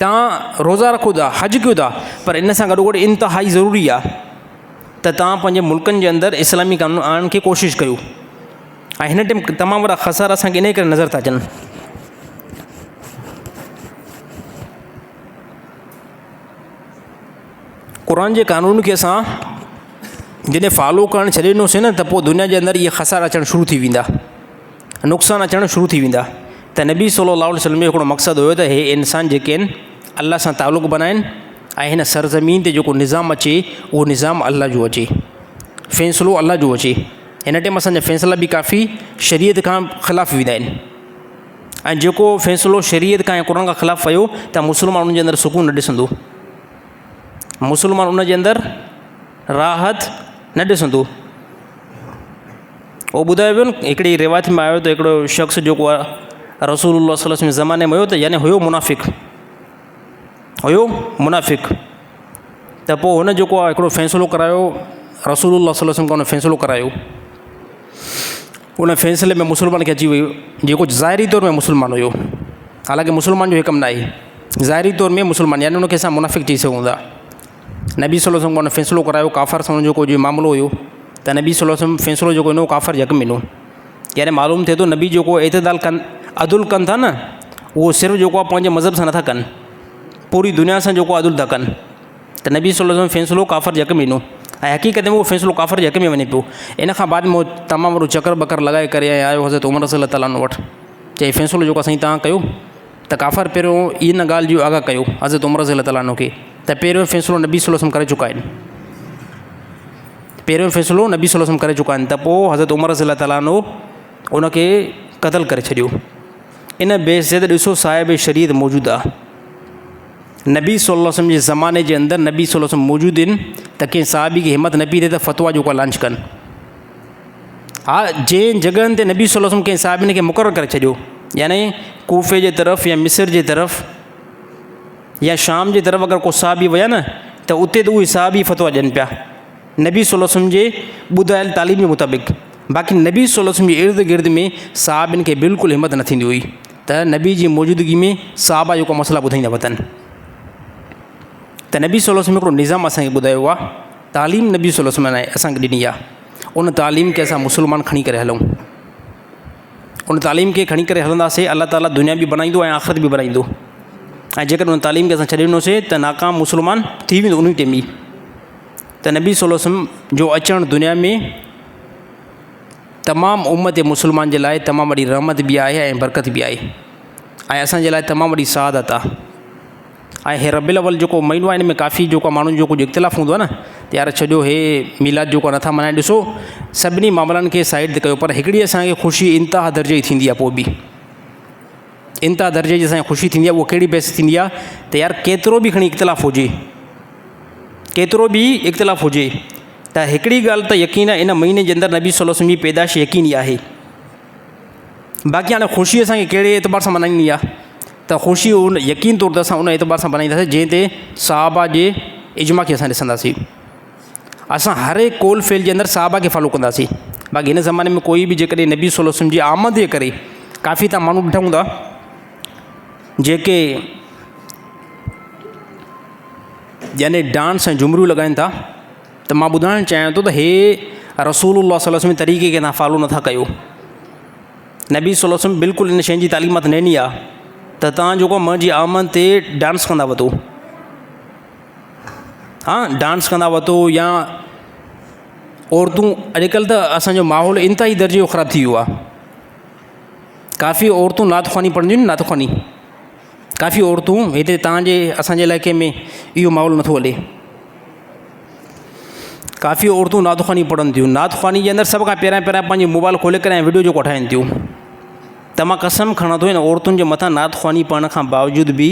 तव्हां रोज़ा रखो था, हज कयो था, पर इन सां गॾोगॾु इंतिहाई ज़रूरी आहे त तव्हां पंहिंजे मुल्कनि जे अंदरि इस्लामी क़ानून आणण की कोशिशि कयो। ऐं हिन टाइम तमामु वॾा ख़सारा असांखे इन करे नज़र था अचनि। क़ुर जे क़ानून खे असां जॾहिं फॉलो करणु छॾे ॾिनोसीं न, त पोइ दुनिया जे अंदरि इहे ख़सारा अचणु शुरू थी वेंदा, नुक़सान अचणु शुरू थी वेंदा। त नबी सल्लल्लाहु अलैहि वसल्लम जो हिकिड़ो मक़सदु हुयो त हे इंसान जेके आहिनि अल्लाह सां तालुक़ बनाइनि ऐं हिन सरज़मीन ते जेको निज़ाम अचे उहो निज़ाम अल्लाह जो अचे, फ़ैसिलो अल्लाह जो अचे। हिन टाइम असांजा फ़ैसिला बि काफ़ी शरीयत खां ख़िलाफ़ु वेंदा आहिनि, ऐं जेको फ़ैसिलो शरीयत खां ऐं क़ुर खां ख़िलाफ़ु वियो त मुस्लमान उन जे अंदरि सुकून न ॾिसंदो, मुस्लमान उन जे अंदरि राहत न ॾिसंदो। उहो ॿुधायो वियो न, हिकिड़ी रिवायत में आयो त हिकिड़ो शख़्स जेको आहे रसूलुल्लाह सल्लल्लाहु अलैहि वसल्लम ज़माने में हुयो त यानी हुयो मुनाफ़िक़, त पोइ हुन जेको आहे हिकिड़ो फ़ैसिलो करायो, रसूलुल्लाह सल्लल्लाहु अलैहि वसल्लम खां हुन फ़ैसिलो करायो। उन फ़ैसिले में मुस्लमान खे अची वियो, जेको ज़ाहिरी तौर में मुस्लमान हुयो, हालांकि मुस्लमान जो हे कमु न आहे, ज़ाहिरी तौर में मुस्लमान, यानी उनखे असां मुनाफ़िक़ चई सघूं था। नबी सल्लल्लाहु अलैहि वसल्लम हुन फ़ैसिलो करायो, काफ़र सां हुनजो जो मामिलो हुयो, त नबी सल्लल्लाहु अलैहि वसल्लम फ़ैसिलो जेको ॾिनो काफ़र जे हक़ में ॾिनो। यानी मालूम थिए थो नबी जेको एतदाल कनि, अदुल कनि था न, उहो सिर्फ़ु जेको आहे पंहिंजे मज़हब सां नथा कनि, पूरी दुनिया सां जेको अदुल था कनि। त नबी सल्लल्लाहु अलैहि वसल्लम फ़ैसिलो काफ़र जे हक़ में ॾिनो। ऐं हक़ीक़त में उहो फ़ैसिलो काफ़र जे हक़ में वञे पियो। इन खां बाद में उहो तमामु वॾो चकर बकर लॻाए करे ऐं आयो हज़रत उमर रज़ी अल्लाह ताला वटि, चई फ़ैसिलो जेको साईं तव्हां कयो त काफ़र पहिरियों इन ॻाल्हि जो आगाह कयो हज़रत उमर रज़ी अल्लाह ताला खे त पहिरियों फ़ैसिलो नबी सल्लल्लाहु अलैहि वसल्लम करे चुका आहिनि, पहिरियों फ़ैसिलो नबी सल्लल्लाहु अलैहि वसल्लम करे चुका आहिनि। त पोइ हज़रत उमर रज़ी अल्लाह ताला उनखे क़तल करे छॾियो। इन बेइज़्ज़त ॾिसो साहिब शरीयत मौजूदु आहे, नबी सल्लल्लाहु अलैहि वसल्लम जे ज़माने जे अंदरि नबी सल्लल्लाहु अलैहि वसल्लम मौजूदु आहिनि त कंहिं साहबी खे हिमत न पई थिए त फ़तवा जेको लॉन्च कनि। हा, जंहिं जॻहनि ते नबी सल्लल्लाहु अलैहि वसल्लम कंहिं साहिबिन खे मुक़ररु करे छॾियो, यानी कूफ़े जे तरफ़ या मिस्र जे तरफ़ या शाम जे तरफ़ अगरि को साहबी विया न त उते त उहे साहबी फ़तवा ॾियनि पिया नबी सल्लल्लाहु अलैहि वसल्लम जे ॿुधायल तालीम जे मुताबिक़। बाक़ी नबी सल्लल्लाहु अलैहि वसल्लम जे इर्द गिर्द में साहबिन खे बिल्कुलु हिमत न थींदी हुई त नबी जी मौजूदगी में साहबा जेको मसइला ॿुधाईंदा वतन। त नबी सल्लल्लाहु अलैहि वसल्लम हिकिड़ो निज़ाम असांखे ॿुधायो आहे, तालीम नबी सल्लल्लाहु अलैहि वसल्लम असांखे ॾिनी आहे। उन तालीम खे असां मुस्लमान खणी करे हलूं, उन तालीम खे खणी करे हलंदासीं, अल्लाह ताला दुनिया बि बनाईंदो ऐं आख़िरत बि बनाईंदो। ऐं जेकॾहिं उन तालीम खे असां छॾे ॾिनोसीं त नाकाम मुस्लमान थी वेंदो उन टाइम ई। त नबी सल्लल्लाहु अलैहि वसल्लम जो अचणु दुनिया में तमामु उम्मत मुस्लमान जे लाइ तमामु वॾी रहमत बि आहे ऐं बरकत बि आहे ऐं असांजे लाइ तमामु वॾी सआदत आहे। ऐं हे रबिउल अव्वल जेको महीनो आहे, हिन में काफ़ी जेको माण्हुनि जो कुझु इख़्तिलाफ़ हूंदो आहे न, त यार छॾियो हे मीलाद जेको नथा मल्हाइनि। ॾिसो सभिनी मामलनि खे साइड ते कयो, पर हिकिड़ी असांखे ख़ुशी इंतिहा दर्जे जी थींदी आहे, पोइ बि इंतिहा दर्जे जी असांखे ख़ुशी थींदी आहे। उहा कहिड़ी बेस थींदी आहे त यार केतिरो बि खणी इख़्तिलाफ़ हुजे, केतिरो बि इख़्तिलाफ़ हुजे, त हिकिड़ी ॻाल्हि त यकीन आहे इन महीने जे अंदरि नबी सल्लल्लाहु अलैहि वसल्लम जी पैदाइश यकीनी आहे। बाक़ी हाणे ख़ुशी असांखे कहिड़े एतबार सां मल्हाइणी आहे त ख़ुशी उन यकीन तौर ते असां उन एतबार सां मल्हाईंदासीं जंहिं ते साहबा जे इजमा खे असां ॾिसंदासीं। असां हर हिकु कौल फेल जे अंदरि साहबा खे फॉलो कंदासीं। बाक़ी हिन ज़माने में कोई बि जेकॾहिं नबी सल्लल्लाहु अलैहि वसल्लम जी आमद जे करे काफ़ी तव्हां माण्हू ॾिठा हूंदा जेके यानी डांस ऐं झुमरियूं लॻाइनि था, त मां ॿुधाइणु चाहियां थो त हे रसूलुल्लाह सल्लल्लाहु अलैहि वसल्लम तरीक़े खे तव्हां फॉलो नथा कयो। नबी सल्लल्लाहु अलैहि वसल्लम बिल्कुलु इन शइ जी तालीमात न ॾिनी आहे त तव्हां जेको मुंहिंजी आमद ते डांस कंदा वतो, हा डांस कंदा वतो, या औरतूं अॼुकल्ह त असांजो माहौल इंतिहाई दर्जे जो ख़राबु थी वियो आहे। काफ़ी औरतूं नात ख़्वानी पढ़ंदियूं आहिनि, नात ख़्वानी काफ़ी औरतूं हिते तव्हांजे असांजे इलाइक़े में इहो माहौल नथो हले। काफ़ी औरतूं नात ख़्वानी पढ़नि थियूं, नात ख़्वानी जे अंदरि सभ खां पहिरियां पंहिंजी मोबाइल खोले करे ऐं वीडियो जेको ठाहिनि थियूं। त मां कसम खणां थो हिन औरतुनि जे मथां नात ख़्वानी पढ़ण खां बावजूद बि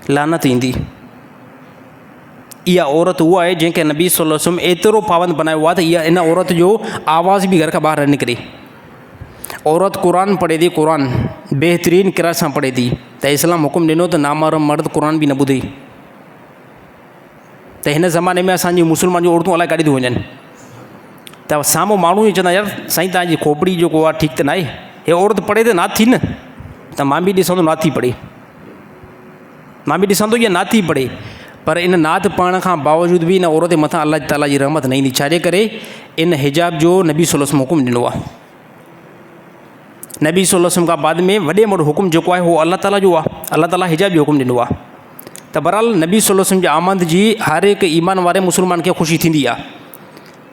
लानत ईंदी। इहा औरत उहा आहे जंहिंखे नबी सल्लल्लाहु अलैहि वसल्लम एतिरो पाबंद बनायो आहे त इहा इन औरत जो आवाज़ बि घर खां ॿाहिरि न निकिरे। औरत क़ुर पढ़े थी, क़ुर बहितरीन क़िरात सां पढ़े थी, त इस्लाम हुकुम ॾिनो त नामहरम मर्द क़ुर बि न ॿुधे। त हिन ज़माने में असांजी मुस्लमान जूं औरतूं अलाए काॾे थियूं वञनि, त साम्हूं माण्हू ई चवंदा यार साईं तव्हांजी खोपड़ी जेको आहे ठीकु त न आहे, हे औरत पढ़े त नात थी न, त मां बि ॾिसां थो नात थी पढ़े, मां बि ॾिसां थो इहा नात थी पढ़े। पर इन नात पढ़ण खां बावजूद बि इन औरत जे मथां अलाह ताला जी रहमत न ईंदी। छाजे करे इन हिजाब जो नबी सल्लल्लाहु अलैहि वसल्लम हुकुम ॾिनो आहे। नबी सल्लल्लाहु अलैहि वसल्लम खां बाद में वॾे में वॾो हुकुम जेको आहे उहो अलाह ताला जो आहे। अलाह ताला हिजाब जो हुकुम ॾिनो आहे। त बहरहाल नबी सल्लल्लाहु अलैहि वसल्लम जी आमद जी हर हिकु ईमान वारे मुस्लमान खे ख़ुशी थींदी आहे।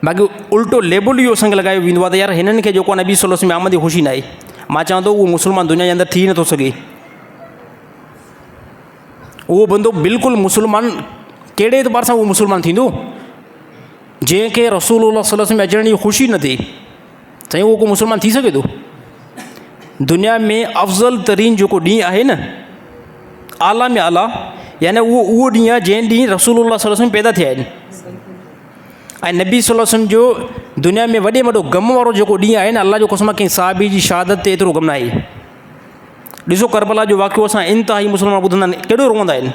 बाक़ी उल्टो लेबल इहो असांखे लॻायो वेंदो आहे त यार हिननि खे जेको आहे नबी सल्लल्लाहु अलैहि वसल्लम जी आमद जी ख़ुशी न आहे। मां चवां थो उहो मुस्लमान दुनिया जे अंदरि थी नथो सघे। उहो बंदो बिल्कुलु मुस्लमान कहिड़े एतबार सां उहो मुस्लमान थींदो जंहिंखे रसूलुल्लाह सल्लल्लाहु अलैहि वसल्लम अचण जी ख़ुशी न थिए, साईं उहो को मुस्लमान थी सघे थो? दुनिया में अफ़ज़ल तरीन जेको ॾींहुं आहे न, आला में आला, यानी उहो ॾींहुं आहे जंहिं ॾींहुं रसूलुल्लाह सल्लल्लाहु अलैहि वसल्लम पैदा थिया आहिनि। ऐं नबी सल्लल्लाहु अलैहि वसल्लम जो दुनिया में वॾे में वॾो ग़म वारो जेको ॾींहुं आहे न, अल्लाह जो कसम कंहिं साहबी जी शहादत ते एतिरो ग़म न आहे। ॾिसो करबला जो वाक़ियो असां इंतिहाई मुस्लमान ॿुधंदा आहिनि, केॾो रोअंदा आहिनि।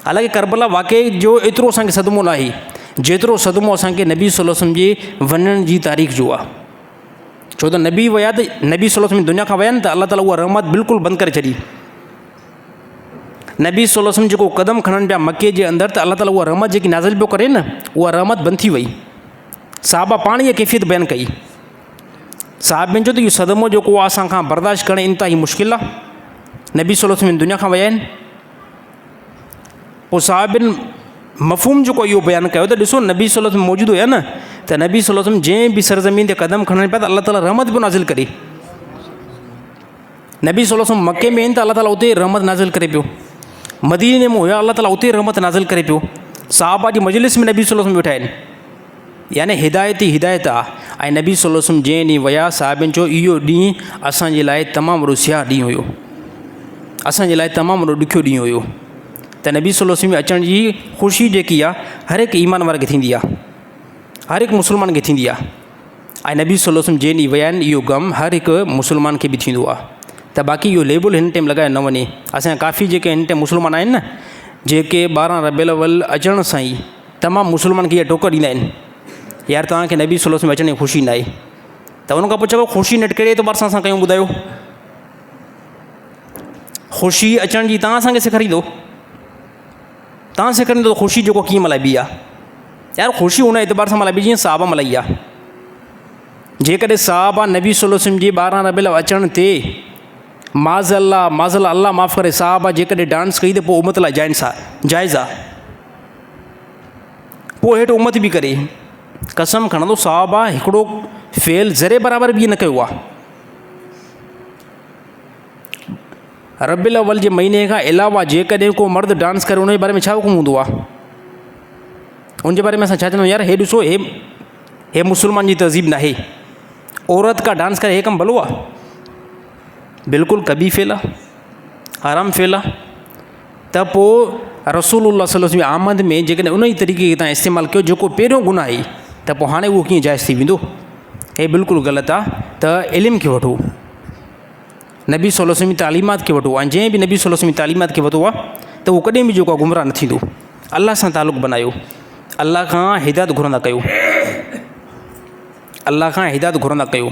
हालांकि करबला वाक़ई जो एतिरो असांखे सदमो न आहे जेतिरो सदमो असांखे नबी सल्लल्लाहु अलैहि वसल्लम जे वञण जी तारीख़ जो आहे। छो त नबी विया त नबी सल्लल्लाहु अलैहि वसल्लम दुनिया खां विया आहिनि त अल्लाह ताला उहा रहमत बिल्कुलु बंदि करे छॾी। नबी सल्लल्लाहु अलैहि वसल्लम जेको क़दम खणनि पिया मके जे अंदरि, त अल्लाह ताला उहा रहमत जेकी नाज़िल पियो करे न, उहा रहमत बंदि थी वई। साहबा पाण इहा कैफ़ियत बयानु कई। साहबनि जो त इहो सदमो जेको आहे असांखां बर्दाश्त करणु इंतिहाई मुश्किल आहे। नबी सल्लल्लाहु अलैहि वसल्लम दुनिया खां विया आहिनि। पोइ साहबिन मफ़हूम जेको इहो बयानु कयो त ॾिसो नबी सल्लल्लाहु अलैहि वसल्लम मौजूदु हुया न, त नबी सल्लल्लाहु अलैहि वसल्लम जंहिं बि सरज़मीन ते क़दम खणनि पिया त अल्लाह ताला रहमत पियो नाज़िल करे। नबी सल्लल्लाहु अलैहि वसल्लम मके में आहिनि त अल्लाह ताला उते रहमत नाज़िल करे पियो, मदीने में हुया अल्लाह ताला उते रहमत नाज़िल करे पियो, सहाबा जी मजलिस में नबी सल्लल्लाहु अलैहि वसल्लम वेठा आहिनि। यानी हिदायत ई हिदायत आहे। ऐं नबी सल्लल्लाहु अलैहि वसल्लम जंहिं ॾींहुं विया साहिबनि चयो इहो ॾींहुं असांजे लाइ तमामु वॾो सियाह ॾींहुं हुयो, असांजे लाइ तमामु वॾो ॾुखियो ॾींहुं हुयो। त नबी सल्लल्लाहु अलैहि वसल्लम अचण जी ख़ुशी जेकी आहे हर हिकु ईमान वारे खे थींदी आहे, हर हिकु मुस्लमान खे थींदी आहे। ऐं नबी सल्लल्लाहु अलैहि वसल्लम जंहिं ॾींहुं विया आहिनि इहो ग़म हर हिकु मुस्लमान खे बि थींदो आहे। त बाक़ी इहो लेबल हिन टाइम लॻाए न वञे। असांजा काफ़ी जेके हिन टाइम मुस्लमान आहिनि न, जेके 12 रबीउल अव्वल अचण सां ई तमामु मुस्लमान खे इहा टोक ॾींदा आहिनि, यार तव्हांखे नबी सल्लल्लाहु अलैहि वसल्लम अचण जी ख़ुशी न आहे। त उन खां पोइ चओ ख़ुशी न कहिड़े एतबार सां असां कयूं ॿुधायो? ख़ुशी अचण जी तव्हां असांखे सेखारींदो, तव्हां सेखारींदो त ख़ुशी जेको कीअं मल्हाइबी आहे। यार ख़ुशी उन एतबार सां मल्हाइबी जीअं साहबा मल्हाई आहे। जेकॾहिं साहबा नबी सल्लल्लाहु अलैहि वसल्लम जी 12 रबीउल अव्वल अचण ते माज़अल्लाह अल्लाह माफ़ करे साहबा जेकॾहिं डांस कई त पोइ उमत लाइ जाइज़ आहे, पोइ हेठि उमत बि करे। कसम खणंदो साहबा हिकिड़ो फेल ज़रे बराबरि बि न कयो आहे। रबीउल अव्वल जे महीने खां अलावा जेकॾहिं को मर्द डांस करे उनजे बारे में छा हुकुम हूंदो आहे? उनजे बारे में असां छा चवंदा आहियूं? यार हे ॾिसो हे मुस्लमान जी तहज़ीब न आहे, औरत का डांस करे हे कमु भलो आहे? बिल्कुलु कबी फेल आहे, हराम फेल आहे। त पोइ रसूलुल्लाह सल्लल्लाहु अलैहि वसल्लम आमद में जेकॾहिं उन ई तरीक़े खे तव्हां इस्तेमालु कयो जेको पहिरियों गुनाह आहे, त पोइ हाणे उहो कीअं जाइज़ थी वेंदो? हे बिल्कुलु ग़लति आहे। त इल्म खे वठो, नबी सल्लल्लाहु अलैहि वसल्लम जी तालीमात खे वठो, ऐं जंहिं बि नबी सल्लल्लाहु अलैहि वसल्लम जी तालीमात खे वठो आहे त उहो कॾहिं बि जेको आहे गुमराह न थींदो। अल्लाह सां तालुक़ु बनायो, अल्लाह खां हिदायत घुरंदा कयो, अल्लाह खां हिदायत घुरंदा कयो।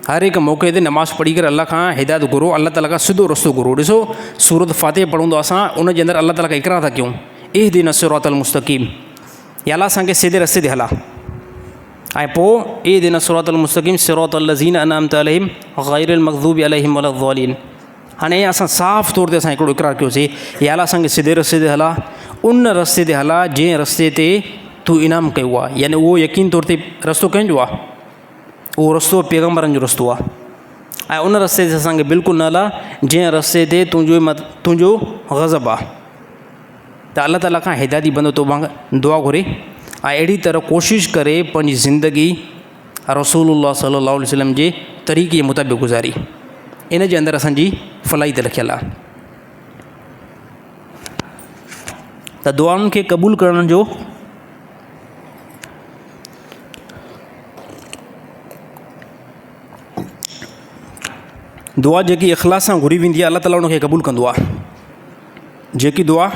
हर हिकु मौक़े ते नमाज़ पढ़ी करे अल्लाह खां हिदायत घुरो, अल्लाह ताला खां सिधो रस्तो घुरो। ॾिसो सूरत फ़ातिह पढ़ंदो असां उन जे अंदरि अल्लाह ताला खां इक़रार था कयूं, इहदिना सिरातल मुस्तक़ीम, या अल्लाह असांखे सीधे रस्ते ते हला। ऐं पोइ इहदिना सिरातल मुस्तक़ीम सिरातल लज़ीना अनअमत अलैहिम ग़ैरिल मग़ज़ूबि अलैहिम वलद्दालिन। हाणे असां साफ़ तौर ते असां हिकिड़ो इक़रार कयोसीं, या अल्लाह असांखे सीधे रस्ते ते हला, उन रस्ते ते हला जंहिं रस्ते ते तूं इनाम कयो आहे। यानी उहो यकीन तौर ते रस्तो कंहिंजो आहे? उहो रस्तो पैगम्बरनि जो रस्तो आहे। ऐं उन रस्ते ते असांखे बिल्कुलु न हला जंहिं रस्ते ते तुंहिंजो ग़ज़ब आहे। त अल्लाह ताला खां हिदायती बंदो तो दुआ घुरे ऐं अहिड़ी तरह कोशिशि करे पंहिंजी ज़िंदगी रसूलुल्लाह सल्लल्लाहु अलैहि वसल्लम जे तरीक़े जे मुताबिक़ गुज़ारी। इन जे अंदरि असांजी फलाही त लिखियलु आहे। त दुआउनि खे क़बूलु करण जो दुआ जेकी इख़लास सां घुरी वेंदी आहे अल्लाह ताला उनखे क़बूलु कंदो आहे। जेकी दुआ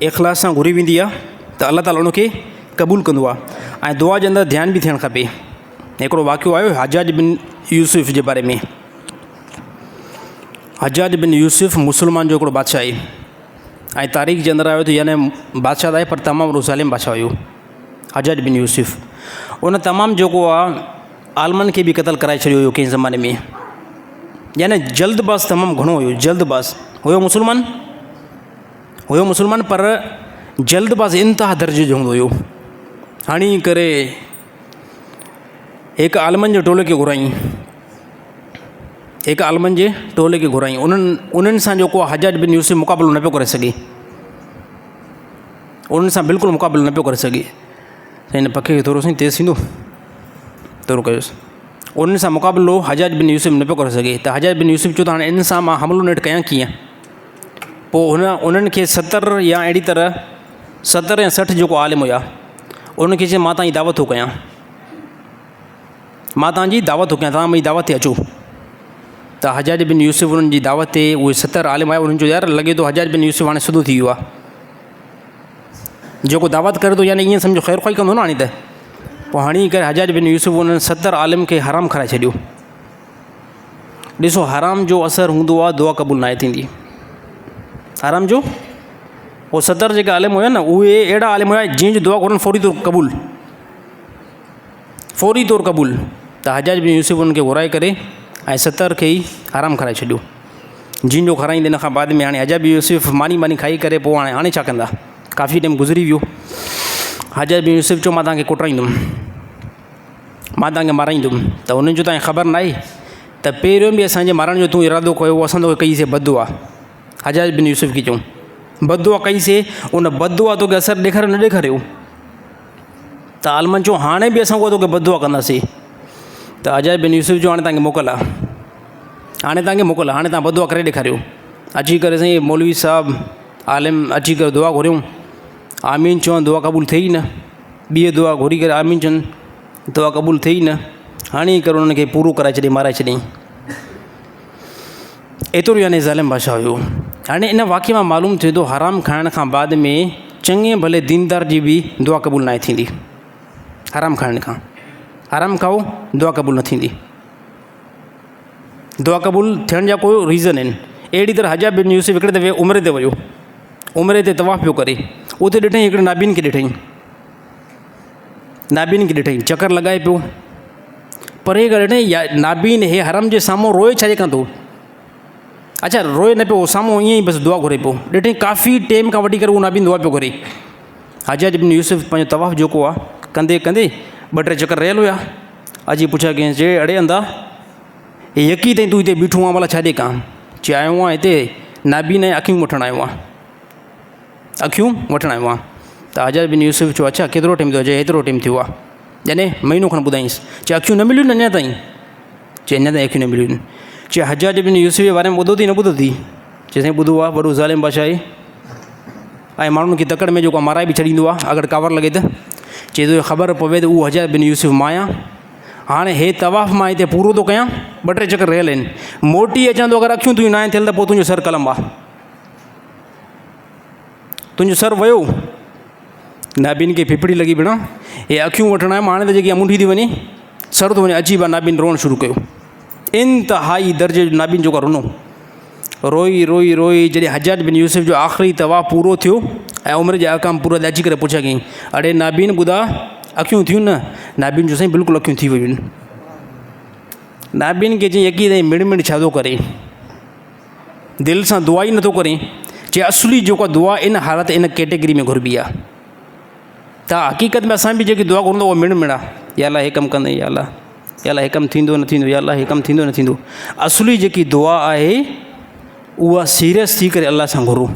इख़लास सां घुरी वेंदी आहे त अल्लाह ताला उनखे क़बूलु कंदो आहे। ऐं दुआ जे अंदरि ध्यानु बि थियणु खपे। हिकिड़ो वाक़ियो आयो हजाज बिन यूसुफ़ जे बारे में। हजाज बिन यूसुफ़ मुस्लमान जो हिकिड़ो बादशाह आहे ऐं तारीख़ जे अंदरि आयो त यानी बादशाह आहे पर तमामु वॾो ज़ालिम बादशाह हुयो हजाज बिन यूसुफ़। उन तमामु जेको आहे आलमनि खे बि क़तल कराए छॾियो हुयो कंहिं ज़माने में। यानी जल्दबाज़ तमामु घणो हुयो, जल्दबाज़ हुयो मुस्लमान पर जल्दबाज़ इंतिहा दर्जे जो हूंदो हुयो। हणी करे हिकु आलमनि जे टोले खे घुराई, उन्हनि सां जेको हजाज बिन यूसुफ़ मुक़ाबिलो न पियो करे सघे, उन्हनि सां बिल्कुलु मुक़ाबिलो न पियो करे सघे। हिन पखे खे थोरो तेज़ थींदो थोरो कयोसि। उन्हनि सां मुक़ाबिलो हजाज बिन यूसुफ़ न पियो करे सघे। त हजाज बिन यूसुफ़ चयो त हाणे इन सां मां हमिलो नेट कयां कीअं? पोइ उन्हनि खे 70 या अहिड़ी तरह 70 या 60 जेको आलिम हुया उन्हनि खे चयो मां तव्हांजी दावत थो कयां, तव्हां मुंहिंजी दावत ते अचो। त हजाज बिन यूसुफ़ उन्हनि जी दावत ते उहे 70 आलिम आया। उन्हनि चयो यार लॻे थो हजाज बिन यूसुफ़ हाणे सिधो थी वियो आहे, जेको दावत करे थो यानी ईअं सम्झो ख़ैर ख़्वाही कंदो न हाणे त। पोइ हणी करे हजाज बिन यूसुफ़ उन्हनि 70 आलिम खे हराम खाराए छॾियो। ॾिसो हराम जो असरु हूंदो आहे, दुआ क़बूल न थींदी। हराम जो उहो 70 जेके आलिम हुया न उहे अहिड़ा आलिम हुया जंहिंजी दुआ घुरनि फौरी तौरु क़बूल। त हजाज बिन यूसुफ़ उन्हनि खे घुराए करे ऐं 70 खे ई हराम खाराए छॾियो। जिन जो खाराईंदे इन खां बाद में हाणे हजाज बिन यूसुफ मानी खाई करे पोइ हाणे छा कंदा, काफ़ी टाइम गुज़री वियो। हजाज बिन यूसुफ चयो मां तव्हांखे कुटाईंदुमि, मां तव्हांखे माराईंदुमि। त उन्हनि जो तव्हांखे ख़बर न आहे त पहिरियों बि असांजे मारण जो तूं इरादो कयो, असां तो कईसीं बददुआ। हजाज बिन यूसुफ खे चयूं बददुआ कईसीं, उन बददुआ तोखे असरु ॾेखारियो न ॾेखारियो। त आलमनि चयो हाणे बि असां उहा तोखे बददुआ कंदासीं। त हजाज बिन यूसुफ जो हाणे तव्हांखे मोकल आहे, हाणे तव्हांखे मोकल आहे, हाणे तव्हां बददुआ करे ॾेखारियो। अची करे साईं मौलवी साहब आलिम अची करे दुआ घुरियूं, आमीन चवनि दुआ क़बूल थिए ई न। ॿी दुआ घुरी करे आमीन चवनि, दुआ क़बूल थिए ई न। हाणे करे उन्हनि खे पूरो कराए छॾियईं, माराए छॾियईं। एतिरो यानी ज़ालिम बादशाह हुयो। हाणे इन वाक़े मां मालूम थिए थो हराम खाइण खां बाद में चङे भले दीनदार जी बि दुआ क़बूल न थींदी। हराम खाइण खां, हराम खाओ दुआ क़बूल न थींदी। दुआ क़बूल थियण जा कोई रीज़न आहिनि। अहिड़ी तरह हजाज बिन यूसुफ हिकिड़े दफ़े उमिरि ते वियो, उमिरि ते तवाफ़ पियो करे, उते ॾिठईं हिकिड़े नाबीन खे ॾिठईं, नाबीन खे ॾिठईं चकर लॻाए पियो। परे खां ॾिठईं या नाबीन हे हरम जे साम्हूं रोए छा जे कां थो। अच्छा रोए न पियो, साम्हूं ईअं ई बसि दुआ घुरे पियो। ॾिठईं काफ़ी टाइम खां वठी करे उहो नाबीन दुआ पियो करे। हजाज बिन यूसुफ पंहिंजो तवाफ़ जेको आहे कंदे कंदे 2-3 चकर रहियल हुया। अची पुछा कंहिं चए अड़े अंदा यकी ताईं तूं हिते बीठो आहे भला छा ॾे कां। चए आयो आहियां हिते नाबीन ऐं अखियूं वठणु आयो आहियां, अखियूं वठणु आयो आहियां। त हजाज बिन यूसुफ चयो अच्छा केतिरो टाइम थियो। चए हेतिरो टाइम थियो आहे, यानी महीनो खनि ॿुधाईंसि। चए अखियूं न मिलियूं अञा ताईं। चए अञा ताईं अखियूं न मिलियूं। चए हजाज बिन यूसुफ जे बारे में ॿुधो अथई न ॿुधो अथई। चए साईं ॿुधो आहे, वॾो ज़ालिम बादशाह आहे ऐं माण्हुनि खे तकड़ि में जेको माराए बि छॾींदो आहे अगरि कावर लॻे त। चए तो ख़बर पवे त उहो हजाज बिन यूसुफ मां आहियां। हाणे हे तवाफ़ मां हिते पूरो थो कयां, 2-3 चकर रहियल आहिनि, मोटी अचां थो। अगरि अखियूं तुंहिंजूं न आहिनि थियल त पोइ तुंहिंजो सर कलम आहे, तुंहिंजो सर वियो। नाबीन खे फिफड़ी लॻी पिण, हे अखियूं वठणु आयुमि, हाणे त जेकी मुंडी थी वञे, सर थो वञे। अची बि नाबीन रोअणु शुरू कयो, इंतिहाई दर्जे जो नाबीन जेको रुनो, रोई रोई रोई। जॾहिं हजाज बिन यूसुफ जो आख़िरी तवाफ़ पूरो थियो ऐं उमिरि जा अहकाम पूरा अची करे पुछा कईं अड़े नाबीन ॿुधा अखियूं थियूं न। नाबीन जो साईं बिल्कुलु अखियूं थी वियूं आहिनि। नाबीन खे चई यकी ताईं मिड़ छा थो करे, दिलि सां दुआ ई नथो करे। चए असली जेका दुआ इन हालत इन कैटेगरी में घुरबी आहे। त हक़ीक़त में असां बि जेकी दुआ घुरंदो उहा मिड़ आहे, या अलाह हे कमु कंदे, या अलाह हे कमु थींदो न थींदो, या अलाह हे कमु थींदो न थींदो। असली जेकी दुआ आहे उहा सीरियस थी करे अलाह सां घुरो,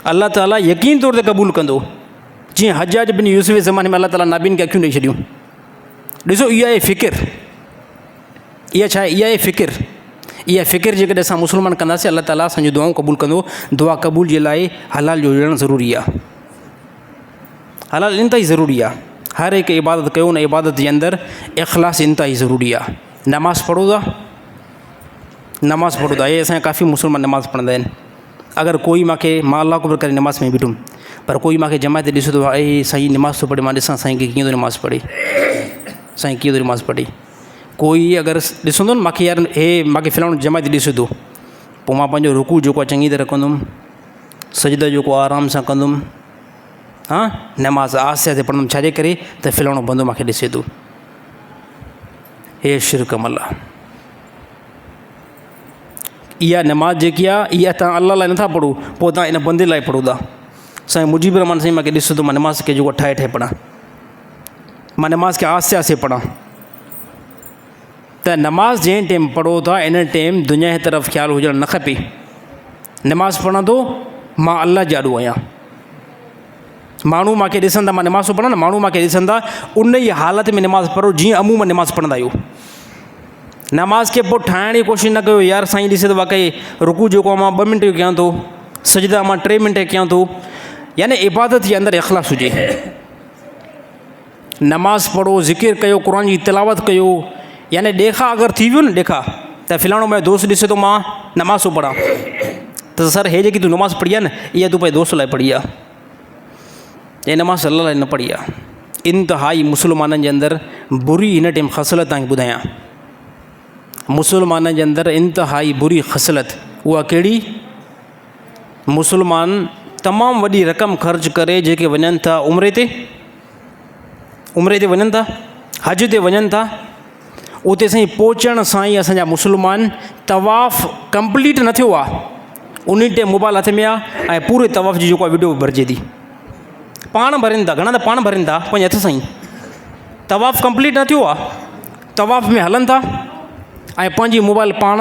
अलाह ताला यकीन तौर ते क़बूल कंदो। जीअं हजाज बिन यूसुफ जे ज़माने में अलाह ताला नाबीन खे अखियूं ॾेई छॾियूं। ॾिसो इहा आहे फ़िकिर, इहा छा आहे, इहा आहे फ़िकिर। इहा फ़िकिर जेकॾहिं असां मुस्लमान कंदासीं अलाह ताला असांजूं दुआऊं क़बूल कंदो। दुआ क़बूल जे लाइ हलाल जो हुजणु ज़रूरी आहे, हलाल इंतिहाई ज़रूरी आहे। हर हिकु इबादत कयो, उन इबादत जे अंदरि इख़लास इंतिहाई ज़रूरी आहे। नमाज़ पढ़ो था, नमाज़ पढ़ो था, हे असांजा काफ़ी मुस्लमान नमाज़ पढ़ंदा आहिनि। अगरि कोई मूंखे मां अलाह अकबर करे नमाज़ में बीठुमि, पर कोई मूंखे जमायत ते ॾिसो थो ऐं साईं नमाज़ थो पढ़े, मां ॾिसां साईं खे कीअं थो नमाज़ पढ़े, साईं कीअं थो नमाज़ पढ़े। कोई अगरि ॾिसंदो न मूंखे यार हे मूंखे फिलाणो जमायत ॾिसे थो, पोइ मां पंहिंजो रुकू जेको आहे चङी तरह कंदुमि, सजदा जेको आराम सां कंदुमि, हा नमाज़ आहिस्ते आहिस्ते पढ़ंदुमि। छाजे करे त फिलाणो बंदो मूंखे ॾिसे थो। हे शिरक अमल आहे। इहा नमाज़ जेकी आहे इहा तव्हां अलाह लाइ नथा पढ़ो, पोइ तव्हां इन बंदे लाइ पढ़ो था। साईं मुजीब रहमान साईं मूंखे ॾिसो थो, मां नमाज़ खे जेको ठाहे पढ़ां, मां नमाज़ खे आहिस्ते आहिस्ते पढ़ां। त नमाज़ जंहिं टाइम पढ़ो था इन टाइम दुनिया जी तरफ़ ख़्यालु हुजणु न खपे। नमाज़ पढ़ां थो मां अलाह जाॾो आहियां, माण्हू मूंखे ॾिसंदा, मां नमाज़ थो पढ़ां न, माण्हू मूंखे ॾिसंदा, उन ई हालत में नमाज़ पढ़ो जीअं अमूमन नमाज़ पढ़ंदा आहियो। नमाज़ खे पोइ ठाहिण जी कोशिशि न कयो, यार साईं ॾिसे त वाक़ई रुकू जेको आहे मां 2 मिंट जो कयां थो, सजदा मां 3 मिंट कयां थो। यानी इबादत जे अंदरि इख़लास हुजे। नमाज़ पढ़ो, ज़िकिर कयो, क़ुर जी तिलावत कयो। यानी ॾेखा अगरि थी वियो न, ॾेखा त फिलाणो मुंहिंजो दोस्त ॾिसे थो मां नमाज़ थो पढ़ां, त सर हे जेकी तूं नमाज़ पढ़ी आहे न, इहा तूं पंहिंजे दोस्त लाइ पढ़ी आहे, हे नमाज़ अल्लाह लाइ न पढ़ी आहे। इंतिहाई मुस्लमाननि जे अंदरि बुरी हिन टाइम ख़सलत तव्हांखे ॿुधायां, मुस्लमाननि जे अंदरि इंतिहाई बुरी ख़सलत। उहा कहिड़ी? मुस्लमान तमामु वॾी रक़म ख़र्च करे जेके वञनि था उमिरे ते वञनि था, हज ते वञनि था, उते साईं पहुचण सां ई असांजा मुस्लमान तवाफ़ कंप्लीट न थियो आहे, उन टाइम मोबाइल हथ में आहे ऐं पूरे तवाफ़ जी जेको आहे वीडियो भरिजे थी, पाण भरनि था, घणा त पाण भरनि था पंहिंजे हथ सां ई। तवाफ़ कंप्लीट न थियो आहे, तवाफ़ में हलनि था ऐं पंहिंजी मोबाइल पाण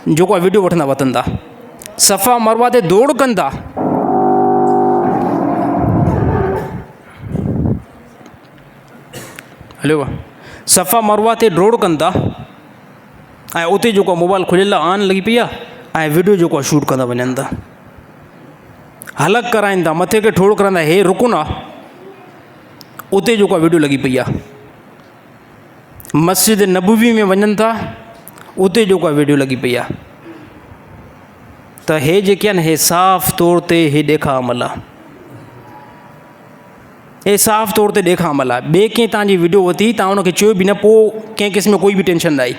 जेको आहे वीडियो वठंदा वठनि था, सफ़ा मरवा ते दौड़ कनि था। हलो, सफ़ा मरवा ते दौड़ कनि था ऐं उते जेको मोबाइल खुलियल आन लॻी पई आहे ऐं वीडियो जेको आहे शूट कंदा वञनि था, हलक कराइनि था, मथे खे ठोड़ करंदा, हे रुकुन आहे, उते जेको आहे वीडियो लॻी पई आहे। मस्जिद नबवी में वञनि था, उते जेको आहे वीडियो लॻी पई आहे। त हे जेके आहिनि हे साफ़ तौर ते हे ॾेखा अमल आहे, हे साफ़ तौर ते ॾेखा अमल आहे। ॿिए कंहिं तव्हांजी वीडियो वरिती, तव्हां उनखे चयो बि न, पोइ कंहिं क़िस्म में कोई बि टेंशन न आई,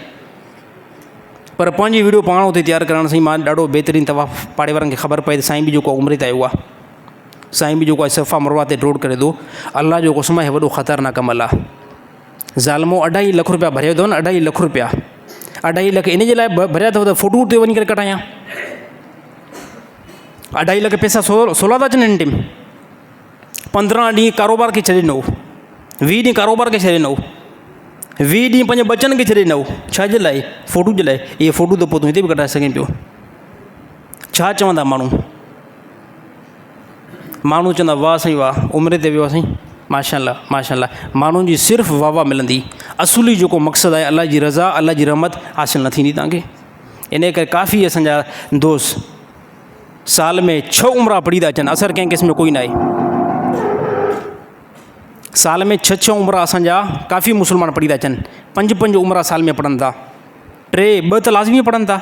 पर पंहिंजी वीडियो पाण उते तयारु करण सां मां ॾाढो बहितरीनु तवाफ़ पाड़े वारनि खे ख़बर पए त साईं बि जेको उमिरि ते आयो आहे, साईं बि जेको आहे सफ़ा मरवा ते दौड़ करे थो। अलाह जो क़सम आहे वॾो ख़तरनाक अमल आहे। ज़ालिमो 2.5 लख रुपया भरियो अथव न, 2.5 लख रुपया, 2.5 लख इन जे लाइ भरिया अथव त फ़ोटू उते वञी करे कढायां। 2.5 लख पैसा सोला था अचनि हिन टाइम। 15 ॾींहं कारोबार खे छॾे ॾिनो, 20 ॾींहं कारोबार खे छॾे ॾिनो, 20 ॾींहं पंहिंजे बचनि खे छॾे ॾिनो, छाजे लाइ? फ़ोटू जे लाइ। इहे फ़ोटू त पोइ तूं हिते बि कढाए सघें पियो। छा चवंदा माण्हू चवंदा वाह साईं वाह, उमिरि ते वियो साईं, माशाअल्लाह माशाअल्लाह। माण्हुनि जी सिर्फ़ु वाह वाह मिलंदी, असुली जेको मक़सदु आहे अल्लाह जी रज़ा, अल्लाह जी रहमत हासिलु न थींदी तव्हांखे। इन करे काफ़ी असांजा दोस्त साल में 6 उमिरा पढ़ी था अचनि, असरु कंहिं क़िस्म जो कोई न आहे। साल में 6 उमिरा असांजा काफ़ी मुस्लमान पढ़ी था अचनि, 5 उमिरा साल में पढ़नि था, 2 त लाज़मी पढ़नि था,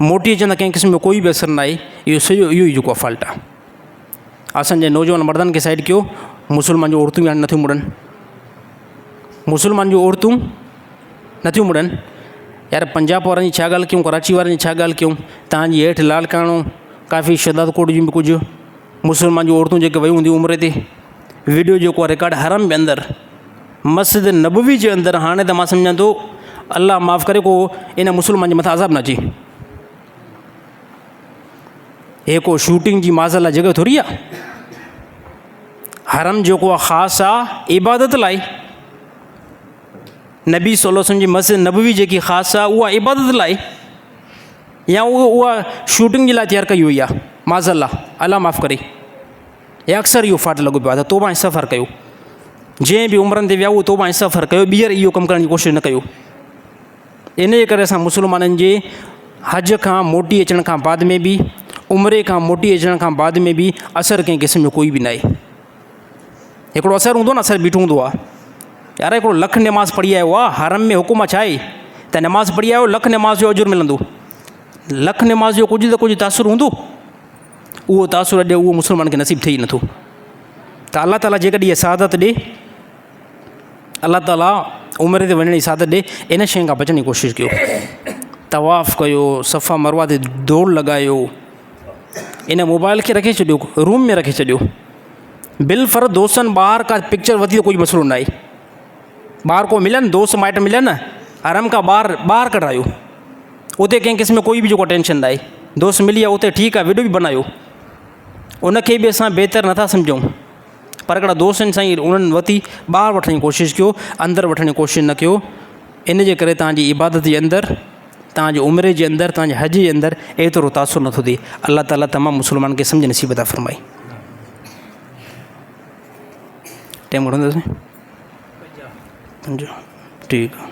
मोटी अचनि था, कंहिं क़िस्म जो कोई बि असरु न आहे। इहो सॼो इहो ई जेको आहे फॉल्ट आहे। असांजे नौजवान मर्दनि खे साइड कयो, मुस्लमान जूं औरतूं हाणे नथियूं मुड़नि, मुस्लमान जूं औरतूं नथियूं मुड़नि। यार पंजाब वारनि जी छा ॻाल्हि कयूं, कराची वारनि जी छा ॻाल्हि कयूं, तव्हांजी हेठि लालकाणो काफ़ी शदाद कोट जूं बि कुझु मुस्लमान जूं औरतूं जेके वयूं हूंदियूं उमिरि ते, वीडियो जेको आहे रिकॉर्ड हरम जे अंदरि, मस्जिद नबवी जे अंदरि। हाणे त मां सम्झां थो अल्लाह माफ़ करे को इन मुस्लमान जे मथां अज़ाब न अचे। हे को शूटिंग जी माज़अल्लाह जॻह थोरी आहे। हरम जेको आहे ख़ासि आहे इबादत लाइ, नबी सल्लल्लाहु अलैहि वसल्लम जी मस्जिद नबवी जेकी ख़ासि आहे उहा इबादत लाइ, या उहा शूटिंग जे लाइ तयारु कई हुई आहे माज़अल्लाह, अल्लाह माफ़ करे। या अक्सर इहो फाट लॻो पियो आहे त तौबा इस्तग़फ़ार कयो। जंहिं बि उमिरनि ते विया उहो तौबा इस्तग़फ़ार कयो, ॿीहर इहो कमु करण जी कोशिशि न कयो। इन जे करे असां मुस्लमाननि जे हज खां मोटी अचण खां बाद में बि, उमिरि खां मोटी अचण खां बाद में बि असरु कंहिं क़िस्म जो कोई बि न आहे। हिकिड़ो असरु हूंदो न, असरु बीठो हूंदो आहे। यार हिकिड़ो लख नमाज़ पढ़ी आयो आहे, हरम में हुकुम छा आहे त नमाज़ पढ़ी आयो, लख नमाज़ जो अजुर मिलंदो। लख नमाज़ जो कुझु त कुझु तासुर हूंदो, उहो तासुर अॼु उहो मुस्लमान खे नसीबु थिए ई नथो। त अल्लाह ताला जेकॾहिं इहा सादत ॾे, अल्लाह ताला उमिरि ते वञण जी सादत ॾे, इन शइ खां बचण जी कोशिशि कयो। तवाफ़ कयो, सफ़ा मरवा ते दौड़ लॻायो, इन मोबाइल खे रखे छॾियो, रूम में रखे छॾियो। बिलफर दोस्तनि ॿाहिरि का पिक्चर वरिती त कोई मसइलो न आहे, ॿाहिरि को मिलनि, दोस्त माइट मिलनि, हरम खां ॿाहिरि कढायो, उते कंहिं क़िस्म में कोई बि जेको टेंशन न आहे। दोस्त मिली आहे उते ठीकु आहे, वीडियो बि बनायो, उनखे बि असां बहितर नथा सम्झूं, पर हिकिड़ा दोस्तनि सां ई उन्हनि वरिती, ॿाहिरि वठण जी कोशिशि कयो, अंदरि वठण जी कोशिशि न कयो। इन जे करे तव्हांजी इबादत जे अंदरि, तव्हांजे उमिरि जे अंदरि, तव्हांजे हज जे अंदरि एतिरो तासुर नथो थिए। अल्लाह ताला तमामु मुस्लमान खे सम्झ नसीब था फ़रमाए। टाइम घणो ठीकु आहे।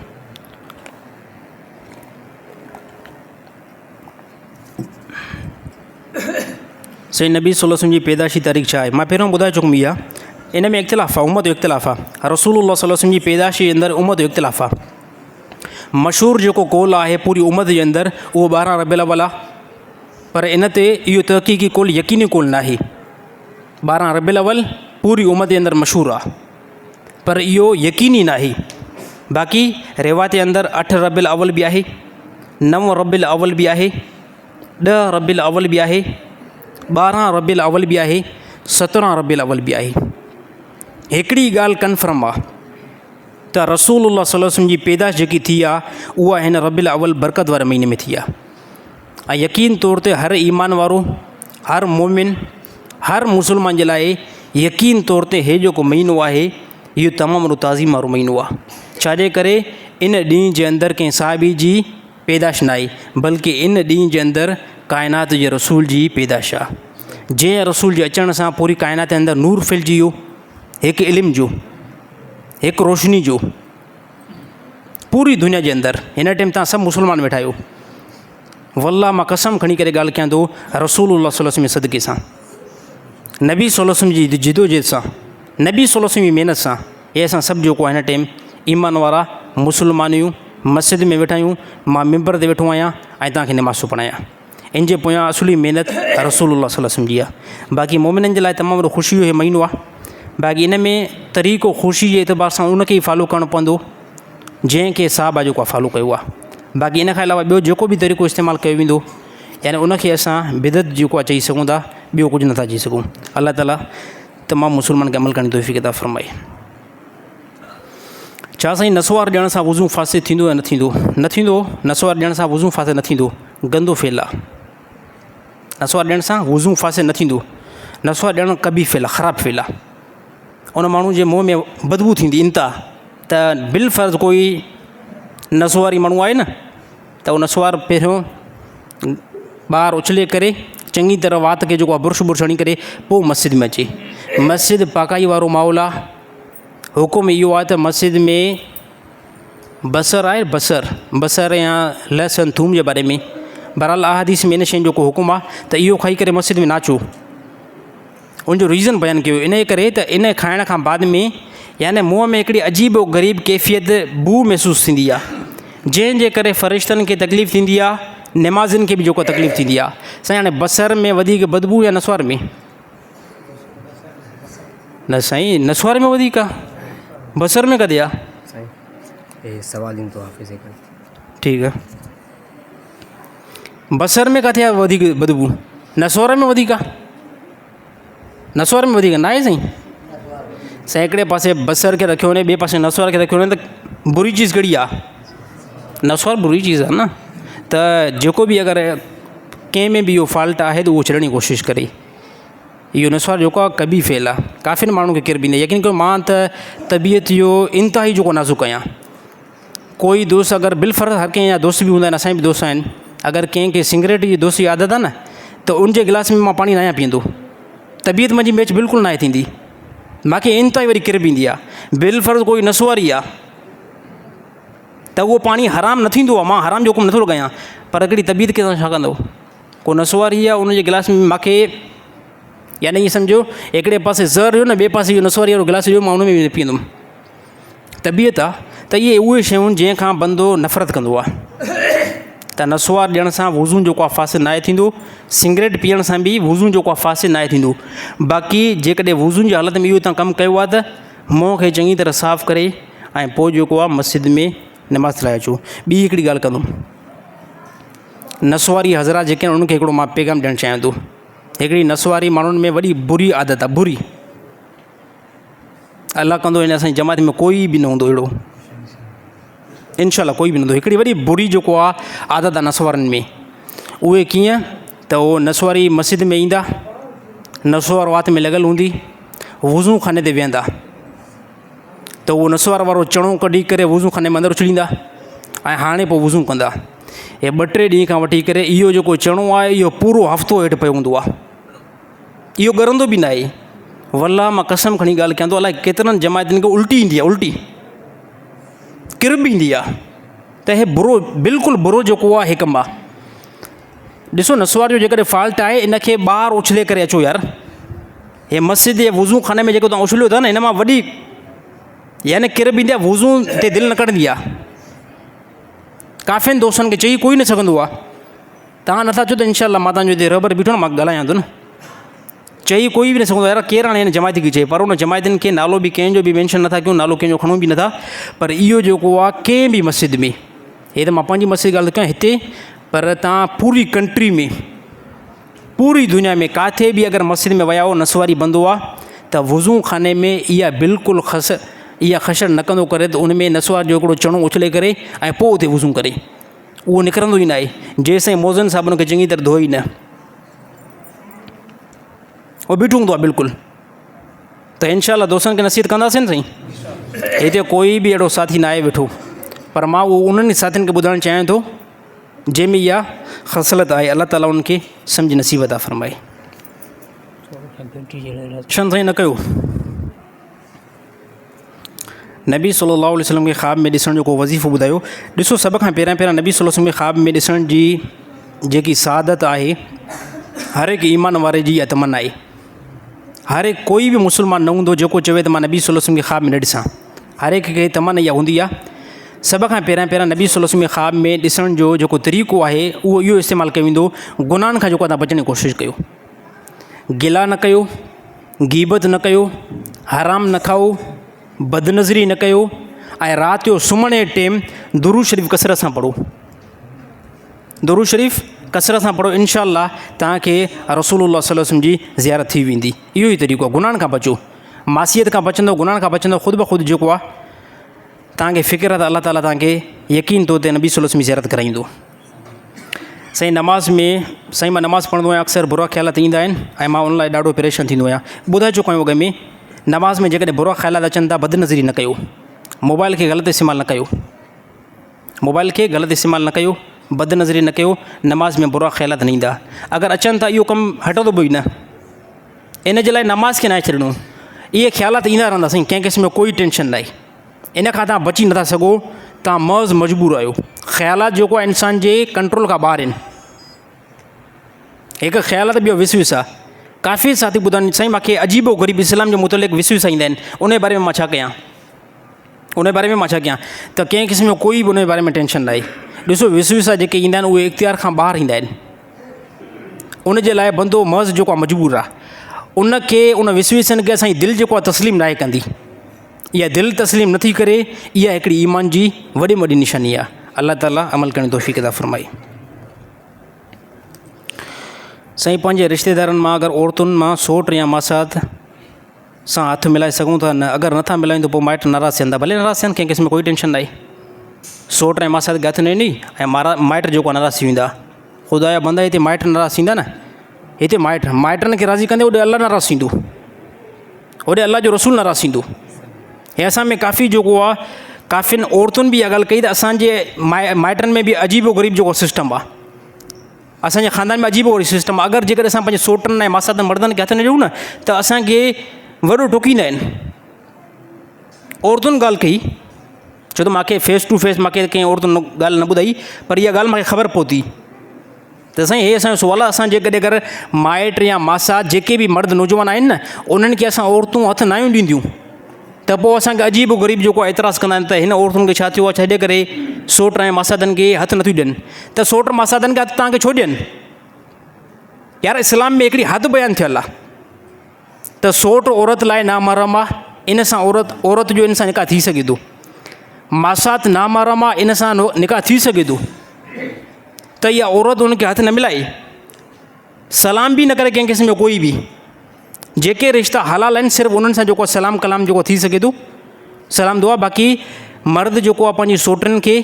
सही नबी सल्लल्लाहु अलैहि वसल्लम जी पैदाशी तारीख़ छा आहे? मां पहिरियों ॿुधाए चुकमि इहा, इन में इख़्तिलाफ़ आहे, उम्मत जो इख़्तिलाफ़ आहे। रसूलुल्लाह सल्लल्लाहु अलैहि वसल्लम जी पैदाशी जे अंदरि उम्मत जो इख़्तिलाफ़ आहे। मशहूरु जेको कौल आहे पूरी उम्मत जे अंदरि उहो 12 रबीउल अव्वल आहे, पर इन ते इहो तहक़ीक़ी कौल यकीनी कौल न आहे। 12 रबीउल अव्वल पूरी उम्मत जे अंदरि मशहूरु आहे, पर इहो यकीनी न आहे। बाक़ी रिवायत जे अंदरि 8 रबीउल अव्वल बि आहे, 9 रबीउल अव्वल बि आहे, 10 रबीउल अव्वल बि आहे, 12 रबीउल अव्वल बि आहे, 17 रबीउल अव्वल बि आहे। हिकिड़ी ॻाल्हि कन्फर्म आहे त रसूलुल्लाह सल्लल्लाहु अलैहि वसल्लम जी पैदाश जेकी थी आहे उहा हिन रबिउल अव्वल बरकत वारे महीने में थी आहे। ऐं यकीन तौर ते हर ईमान वारो, हर मोमिन, हर मुसलमान जे लाइ यकीन तौर ते हे जेको महीनो आहे इहो तमामु ताज़ीम वारो महीनो आहे। छाजे करे इन ॾींहं जे अंदरि कंहिं साहिबी जी पैदाश न आहे, बल्कि इन ॾींहं जे अंदरि काइनात जे रसूल जी पैदाश आहे। जंहिं रसूल जे अचण सां पूरी काइनात जे अंदरि नूर फैलिजी वियो, हिकु इल्म जो, हिकु रोशनी जो, पूरी दुनिया जे अंदरि। हिन टाइम तव्हां सभु मुस्लमान वेठा आहियो। वल्लाह मां कसम खणी करे ॻाल्हि कयां थो, रसूलुल्लाह सल्लल्लाहु अलैहि वसल्लम जे सदक़े सां, नबी सल्लल्लाहु अलैहि वसल्लम जी जिदोजहद सां, नबी सल्लल्लाहु अलैहि वसल्लम जी महिनत सां, इहे असां सभु जेको आहे हिन टाइम ईमान वारा मुस्लमानियूं मस्जिद में वेठा आहियूं। मां मिंबर ते वेठो आहियां ऐं तव्हांखे नमाज़ थो पढ़ायां। इन जे पोयां असुली महिनत रसूलुल्लाह सल्लल्लाहु अलैहि वसल्लम जी आहे। बाक़ी मोमिननि जे लाइ तमामु वॾो ख़ुशी जो इहो महीनो आहे। बाक़ी इन में तरीक़ो ख़ुशी जे एतबार सां उनखे ई फॉलो करणो पवंदो जंहिंखे साहबा जेको आहे फॉलो कयो आहे। बाक़ी इन खां अलावा ॿियो जेको बि तरीक़ो इस्तेमालु कयो वेंदो, यानी उनखे असां बिदत जेको आहे चई सघूं था, ॿियो कुझु नथा चई सघूं। अल्लाह ताला तमामु मुस्लमान खे अमल करण जी तौफ़ीक़ अता फ़रमाए। छा साईं नसवार ॾियण सां वज़ू फासिद थींदो या न थींदो? न थींदो। नसवार ॾियण सां वज़ू फासिद न थींदो, गंदो फेल आहे। नसवार ॾियण सां वज़ू फासिद न थींदो। नसवार ॾियणु कबी फेल आहे, ख़राबु फेल आहे। उन माण्हू जे मुंहं में बदबू थींदी इंता, त बिल फ़र्ज़ कोई नसवारी माण्हू आहे न, त उहो नसवार पहिरियों ॿाहिरि उछले करे चङी तरह वात खे जेको आहे बुर्श हणी करे पोइ मस्जिद में अचे। मस्जिद पाकाई वारो माहौल आहे। हुकुम इहो आहे त मस्जिद में बसर आहे, बसर या लहसन थूम जे बारे में बहरहाल अहादीस में इन शइ जो को हुकुम आहे त इहो खाई करे मस्जिद में न अचो। उनजो रीज़न बयानु कयो इन करे त इन खाइण खां बाद में यानी मुंहं में हिकिड़ी अजीब व ग़रीब कैफ़ियत बू महसूसु थींदी आहे, जंहिंजे करे फ़रिश्तनि खे तकलीफ़ थींदी आहे, नमाज़िन खे बि जेको तकलीफ़ थींदी आहे। साईं हाणे बसर में वधीक बदबू या नसवार में? न साईं, नसवार में वधीक आहे, बसर में कॾहिं आहे? सवाल ईंदो हाफ़िज़। ठीकु आहे। बसर में किथे आहे वधीक बदबू? नसवार में वधीक आहे? नसवार में वधीक न आहे साईं। साईं हिकिड़े पासे बसर खे रखियो वञे, ॿिए पासे नसवार खे रखियो वञे, त बुरी चीज़ कहिड़ी आहे? नसवार बुरी चीज़ आहे न। त जेको बि अगरि कंहिं में बि इहो फॉल्ट आहे त उहो छॾण जी कोशिशि करे। इहो नसवार जेको आहे कबी फेल आहे, काफ़िनि माण्हुनि खे किरबी न। यकीन कयो मां त तबियत जो इंतिहाई जेको नाज़ुक आहियां। कोई दोस्त अगरि बिलफ़र्ज़ हर कंहिं जा दोस्त बि हूंदा आहिनि, असांजा बि दोस्त आहिनि, अगरि कंहिंखे सिगरेट जी दोस्त जी आदत आहे न, त उनजे गिलास में मां पाणी न आहियां पीअंदो। तबियत मुंहिंजी मैच बिल्कुलु न आहे थींदी, मूंखे इंतिहाई वरी किरबी ईंदी आहे। बिलफ़र्ज़ कोई नसवारी आहे त उहो पाणी हराम न थींदो आहे, मां हराम जो हुकुम नथो लॻायां, पर हिकिड़ी तबियत खे छा कंदो? को नसवारी आहे उनजे गिलास में मूंखे, यानी ईअं सम्झो हिकिड़े पासे ज़र हुयो न, ॿिए पासे इहो नसवारी वारो गिलास हुयो, मां उन में पीअंदुमि। तबियत आहे त इहे उहे शयूं जंहिंखां बंदो नफ़रत कंदो आहे। त नसवार ॾियण सां वज़ू जेको आहे फासिद नाहे थींदो, सिगरेट पीअण सां बि वज़ू जेको आहे फासिद नाहे थींदो। बाक़ी जेकॾहिं वज़ू जी हालत में इहो तव्हां कमु कयो आहे त मुंहं खे चङी तरह साफ़ु करे ऐं पोइ जेको आहे मस्जिद में नमाज़ लाइ अचो। ॿी हिकिड़ी ॻाल्हि कंदुमि, नसवारी हज़रात जेके आहिनि उनखे हिकिड़ो मां पैगाम ॾियणु चाहियां थो। हिकिड़ी नसवारी माण्हुनि में वॾी बुरी आदत आहे, बुरी। अलाह कंदो हिन असांजी जमात में कोई बि न हूंदो अहिड़ो, इनशाला कोई बि न हूंदो। हिकिड़ी वॾी बुरी जेको आहे आदत आहे नसवारनि में। उहे कीअं त उहो नसवारी मस्जिद में ईंदा, नसवार वात में लॻल हूंदी, वज़ू खाने ते वेहंदा, त उहो नसवार वारो चणो कढी करे वज़ू खाने में अंदरि उछलींदा ऐं हाणे पोइ वज़ू कंदा। हे 2-3 ॾींहं खां वठी करे इहो जेको चणो आहे इहो पूरो हफ़्तो हेठि पियो हूंदो आहे, इहो ॻरंदो बि न आहे। वल्लाह मां कसम खणी ॻाल्हि कयां थो, अलाए केतिरनि जमायतुनि खे उल्टी ईंदी आहे, उल्टी किरब ईंदी आहे। त हे बुरो, बिल्कुलु बुरो जेको आहे हे कमु आहे। ॾिसो नसवार जो जेकॾहिं फॉल्ट आहे इनखे ॿाहिरि उछले करे अचो यार। हे मस्जिद जे वज़ू खाने में जेको तव्हां उछलियो था न, हिन मां वॾी यानी किरब ईंदी आहे, वज़ू ते दिलि न कढंदी आहे। काफ़िनि दोस्तनि खे चई कोई न सघंदो आहे, तव्हां नथा चओ त इनशाला मां तव्हांजो हिते रबर बीठो न मां ॻाल्हायां थो न, चई कोई बि न सघंदो यार। केरु हाणे हिन जमायत खे चए, पर उन जमायतुनि खे नालो बि कंहिंजो बि मेंशन नथा कयूं, नालो कंहिंजो खणूं बि नथा। पर इहो जेको आहे कंहिं बि मस्जिद में, हे त मां पंहिंजी मस्जिद ॻाल्हि कयां हिते, पर तव्हां पूरी कंट्री में, पूरी दुनिया में काथे बि अगरि मस्जिद में विया हो नसवारी बंदो आहे त वज़ू खाने में इहा बिल्कुलु इहा ख़शर न कंदो करे त उन में नसवार जो हिकिड़ो चणो उछले करे ऐं पोइ उते वज़ू करे, उहो निकिरंदो ई न आहे जेसिताईं मोज़न साहिब उनखे चङी तरह धोई न, उहो बीठो हूंदो आहे बिल्कुलु। त इनशाअल्लाह दोस्तनि खे नसीहत कंदासीं न साईं। हिते कोई बि अहिड़ो साथी न आहे वेठो, पर मां उहो उन्हनि साथियुनि खे ॿुधाइणु चाहियां थो जंहिंमें इहा ख़सलत आहे। अलाह ताला उन्हनि खे सम्झ नसीब अता फ़रमाए। छंद साईं न कयो। नबी सल्लल्लाहु अलैहि वसल्लम खे ख़्वाब में ॾिसण जो को वज़ीफ़ो ॿुधायो। ॾिसो, सभ खां पहिरियां नबी सल्लल्लाहु अलैहि वसल्लम खे ख़्वाब में ॾिसण जी जेकी सादत आहे हर हिकु ईमान वारे जी इहा तमन्ना आहे। हर हिकु कोई बि मुस्लमान न हूंदो जेको चवे त मां नबी सल्लल्लाहु अलैहि वसल्लम खे ख़्वाब में न ॾिसां। हर हिक खे तमन्ना इहा हूंदी आहे। सभ खां पहिरियां नबी सल्लल्लाहु अलैहि वसल्लम खे ख़्वाब में ॾिसण जो जेको तरीक़ो आहे उहो इहो इस्तेमालु कयो वेंदो, गुनाहनि खां जेको तव्हां बचण जी कोशिशि कयो, गिला न कयो, गीबत न कयो, हराम न खाओ, बदनज़री न कयो, ऐं राति जो सुम्हण जे टाइम दुरूद शरीफ़ कसरत सां पढ़ो। दुरूद शरीफ़ कसरत सां पढ़ो, इंशाअल्लाह तव्हांखे रसूलुल्लाह सल्लल्लाहु अलैहि वसल्लम जी ज़ियारत थी वेंदी। इहो ई तरीक़ो आहे, गुनाहनि खां बचो, मासियत खां बचंदो, गुनाहनि खां बचंदो, ख़ुदि ब ख़ुदि जेको आहे तव्हांखे फ़िक्र आहे त अलाह ताला तव्हांखे यकीन तौर ते नबी सल्लल्लाहु अलैहि वसल्लम जी ज़ियारत कराईंदो। साईं नमाज़ में साईं मां नमाज़ पढ़ंदो आहियां, अक्सर बुरा ख़्यालात ईंदा आहिनि ऐं मां उन लाइ ॾाढो परेशान थींदो आहियां। ॿुधाए चुको आहियां अॻ में, नमाज़ में जेकॾहिं बुरा ख़्यालात अचनि था, बदनज़री न कयो, मोबाइल खे ग़लति इस्तेमालु न कयो, मोबाइल खे ग़लति इस्तेमालु न कयो, बदनज़री न कयो, नमाज़ में बुरा ख़्यालात न ईंदा। अगरि अचनि था इहो कमु हटंदो बि न, इन जे लाइ नमाज़ खे न छॾिणो। इहे ख़्यालात ईंदा रहंदा साईं, कंहिं क़िस्म जो कोई टेंशन न आहे, इन खां तव्हां बची नथा सघो, तव्हां महज़ मजबूर आहियो। ख़्यालात जेको आहे इंसान जे कंट्रोल खां ॿाहिरि आहिनि। हिकु ख़्यालात ॿियो विसविस आहे। काफ़ी साथी ॿुधनि साईं मूंखे अजीबो ग़रीब इस्लाम जे मुतलिक़ विसविस ईंदा आहिनि, उन बारे में मां छा कयां, उन बारे में मां छा कयां, त कंहिं क़िस्म जो कोई बि उन बारे में टेंशन न आहे। ॾिसो, विसविस जेके ईंदा आहिनि उहे इख़्तियार खां ॿाहिरि ईंदा आहिनि। उन जे लाइ बंदो महज़ जेको आहे मजबूर आहे, उनखे उन विसविसनि खे असांजी दिलि जेको आहे तस्लीम न आहे कंदी। इहा दिलि तस्लीम नथी करे, इहा हिकिड़ी ईमान जी वॾी में वॾी निशानी आहे। अलाह ताला अमल करण जी तौफ़ीक़ अता फ़रमाए। साईं, पंहिंजे रिश्तेदारनि मां अगरि औरतुनि मां सोट या मासात सां हथु मिलाए सघूं था, न अगरि नथा मिलायूं त पोइ माइट नाराज़ थियनि था। भले नाराज़ थियनि, कंहिं क़िस्म में कोई टेंशन न आहे। सोट ऐं मासात खे हथु न ॾिनी ऐं माइट जेको आहे नाराज़ थी वेंदा। ख़ुदा जा बंदा, हिते माइट नाराज़ थींदा न, हिते माइटनि खे राज़ी कंदे होॾे अलाह नाराज़ थींदो, होॾे अलाह जो रसूल नाराज़ थींदो। हे असां में काफ़ी जेको आहे काफ़ियुनि औरतुनि बि इहा ॻाल्हि कई त असांजे माइटनि में बि अजीबो ग़रीब जेको सिस्टम आहे, असांजे ख़ानदान में अजीबो ग़रीब सिस्टम आहे। अगरि जेकॾहिं असां पंहिंजे सोटनि ऐं मासातनि मर्दनि खे हथु न ॾियूं न त असांखे वॾो टोकींदा आहिनि। औरतुनि ॻाल्हि कई, छो त मूंखे फेस टू फेस मूंखे कंहिं औरतुनि ॻाल्हि न ॿुधाई, पर इहा ॻाल्हि मूंखे ख़बर पहुती त साईं हे असांजो सुवालु आहे। असां जेकॾहिं अगरि माइट या मासात जेके बि मर्द नौजवान आहिनि न, उन्हनि खे असां औरतूं हथु न ॾींदियूं त पोइ असांखे अजीब ग़रीब जेको आहे एतिराज़ु कंदा आहिनि त हिन औरतुनि खे छा थियो आहे, छॾे करे सोट ऐं मासातनि खे हथु नथियूं ॾियनि। त सोट मासातनि खे हथु तव्हांखे छो ॾियनि यार? इस्लाम में हिकिड़ी हदि बयानु थियल आहे त सोट औरत लाइ नामहरम आहे, इन सां औरत जो इन सां निकाह थी सघे थो। मासात नामहरम आहे, इन सां निकाह थी सघे थो। त इहा औरत उनखे हथु न मिलाए, सलाम बि न करे कंहिं क़िस्म जो कोई बि। जेके रिश्ता हलाल आहिनि सिर्फ़ु उन्हनि सां जेको सलाम कलाम जेको थी सघे थो, सलाम दुआ। बाक़ी मर्द जेको आहे पंहिंजी सोटनि खे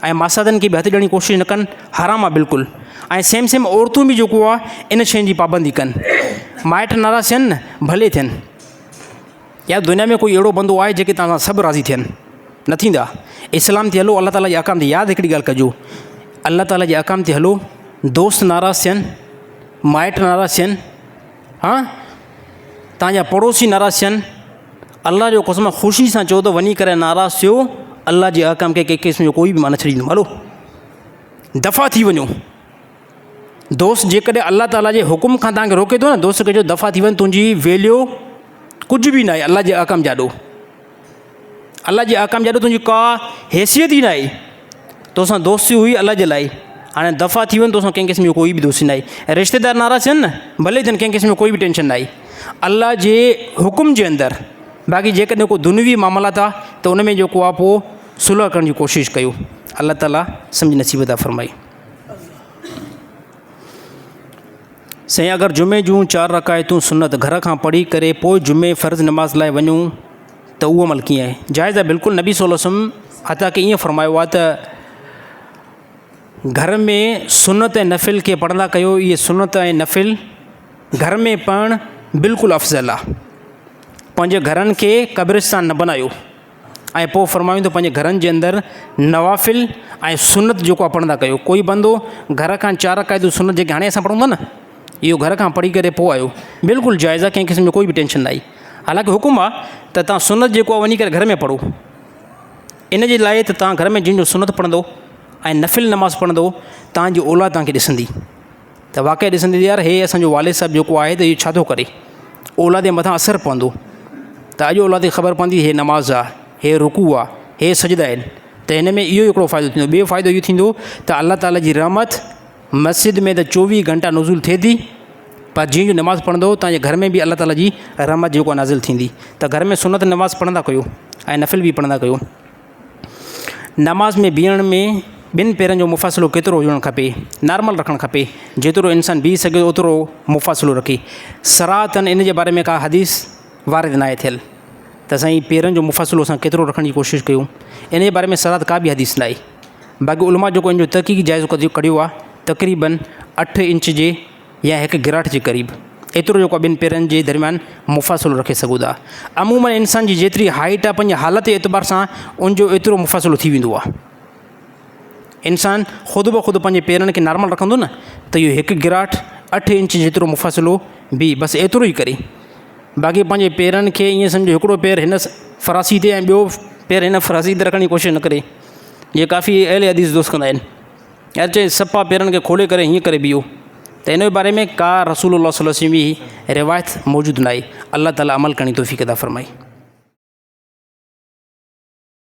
ऐं मासातनि खे बि हथु ॾियण जी कोशिशि न कनि, हराम आहे बिल्कुलु। ऐं सेम औरतूं बि जेको आहे इन शयुनि जी पाबंदी कनि। माइट नाराज़ थियनि न, भले थियनि, या दुनिया में कोई अहिड़ो बंदो आहे जेके तव्हां सां सभु राज़ी थियनि, न थींदा। इस्लाम ते हलो, अलाह ताला जे अहकाम ते यादि हिकिड़ी ॻाल्हि कजो, अलाह ताला जे अहकाम ते हलो। दोस्त नाराज़ थियनि, माइट नाराज़ थियनि, हा तव्हांजा पड़ोसी नाराज़ थियनि, अलाह जो कसम ख़ुशी सां चओ त वञी करे नाराज़ थियो, अलाह जे अहकाम खे कंहिं क़िस्म जो कोई बि मां न छॾींदुमि। हलो दफ़ा थी वञो। दोस्त जेकॾहिं अलाह ताला जे हुकुम खां तव्हांखे रोके थो न, दोस्त खे चओ दफ़ा थी वञ, तुंहिंजी वैल्यू कुझु बि न आहे अलाह जे अहकाम जाॾो। अलाह जे अहकाम जाॾो तुंहिंजी का हैसियत ई न आहे। तोसां दोस्ती हुई अलाह जे लाइ, हाणे दफ़ा थी वञ, तोसां कंहिं क़िस्म जो कोई बि दोस्ती न आहे। रिश्तेदार नाराज़ थियनि न, भले थियनि, कंहिं क़िस्म जो कोई बि टेंशन न आहे अलाह जे हुकुम जे अंदरि। बाक़ी जेकॾहिं को दुनियावी मामलात आहे त उन में जेको आहे पोइ सुलह करण जी कोशिशि कयो। अलाह ताला सम्झ नसीब अता फ़रमाए। साईं, अगरि जुमे जूं 4 रकायतूं सुनत घर खां पढ़ी करे पोइ जुमे फ़र्ज़ु नमाज़ लाइ वञूं त उहो अमल कीअं आहे? जाइज़ आहे बिल्कुलु। नबी सल्लल्लाहु अलैहि वसल्लम अता के ईअं फरमायो आहे त घर में सुनत ऐं नफ़िल खे पढ़ंदा कयो। इहे सुनत ऐं नफ़िल घर में पढ़णु बिल्कुलु अफ़ज़ल आहे। पंहिंजे घरनि खे क़ब्रिस्तान न बनायो। ऐं पोइ फरमायूं त पंहिंजे घरनि जे अंदरि नवाफ़िल ऐं सुनत जेको आहे पढ़ंदा कयो। कोई बंदो घर खां 4 रकातूं सुनत जेके हाणे असां पढ़ूं था न, इहो घर खां पढ़ी करे पोइ आयो, बिल्कुलु जाइज़ आहे, कंहिं क़िस्म जो कोई बि टेंशन न आहे। हालांकि हुकुम आहे त तव्हां सुनत जेको आहे वञी करे घर में पढ़ो। इन जे लाइ त तव्हां घर में जंहिंजो सुनत पढ़ंदो ऐं नफ़िल नमाज़ पढ़ंदो, तव्हांजी औलाद तव्हांखे ॾिसंदी त वाक़ई ॾिसंदी यार हे असांजो वालिद साहिबु जेको आहे त इहो छा थो करे। औलाद जे मथां असरु पवंदो त अॼु औलाद खे ख़बर पवंदी हे नमाज़ आहे, हे रुकू आहे, हे सजदा आहिनि। त हिन में इहो हिकिड़ो फ़ाइदो थींदो। ॿियो फ़ाइदो इहो थींदो त अल्लाह ताला जी रहमत मस्जिद में त 24 घंटा नुज़ुल थिए थी, पर जंहिंजो नमाज़ पढ़ंदो तव्हांजे घर में बि अल्लाह ताला जी रहमत जेको आहे नाज़िल थींदी। त घर में सुनत नमाज़ पढ़ंदा कयो ऐं नफ़िल बि पढ़ंदा कयो। नमाज़ में बीहण में 2 पेरनि जो मुफ़ासिलो केतिरो हुजणु खपे? नॉर्मल रखणु खपे, जेतिरो इंसानु बीह सघे ओतिरो मुफ़ासिलो रखे। सराहतन इन जे बारे में का हदीस वारिद न आहे थियल त साईं पेरनि जो मुफ़ासिलो असां केतिरो रखण जी कोशिशि कयूं। इन जे बारे में सराहत का बि हदीस न आहे। बाक़ी उलमा जेको इन जो तहक़ीक़ी जाइज़ो कढियो आहे तक़रीबन 8 इंच जे या 1 गिराट जे क़रीब, एतिरो जेको आहे 2 पेरनि जे दरमियान मुफ़ासिलो रखे सघूं था। अमूमन इंसान जी जेतिरी हाइट आहे पंहिंजे हालत जे एतबार सां उनजो एतिरो मुफ़ासिलो थी वेंदो आहे। इंसान ख़ुदि ब ख़ुदि पंहिंजे पेरनि खे नॉर्मल रखंदो न त इहो 1 गिराट 8 इंच जेतिरो मुफ़ासिलो बि बसि एतिरो ई करे। बाक़ी पंहिंजे पेरनि खे ईअं सम्झो हिकिड़ो पेर हिन फ़रासी ते ऐं ॿियो पेर हिन फ़रासी ते रखण जी कोशिशि न करे। इहे काफ़ी अहले हदीस दोस्त कंदा आहिनि, यार चए सफ़ा पेरनि खे खोले करे हीअं करे बीहो। त इन जे बारे में का रसूलुल्लाह सल्लल्लाहु अलैहि वसल्लम जी रिवायत मौजूदु न आहे। अल्लाह ताला अमल करणी तौफ़ीक़ अता फ़रमाए।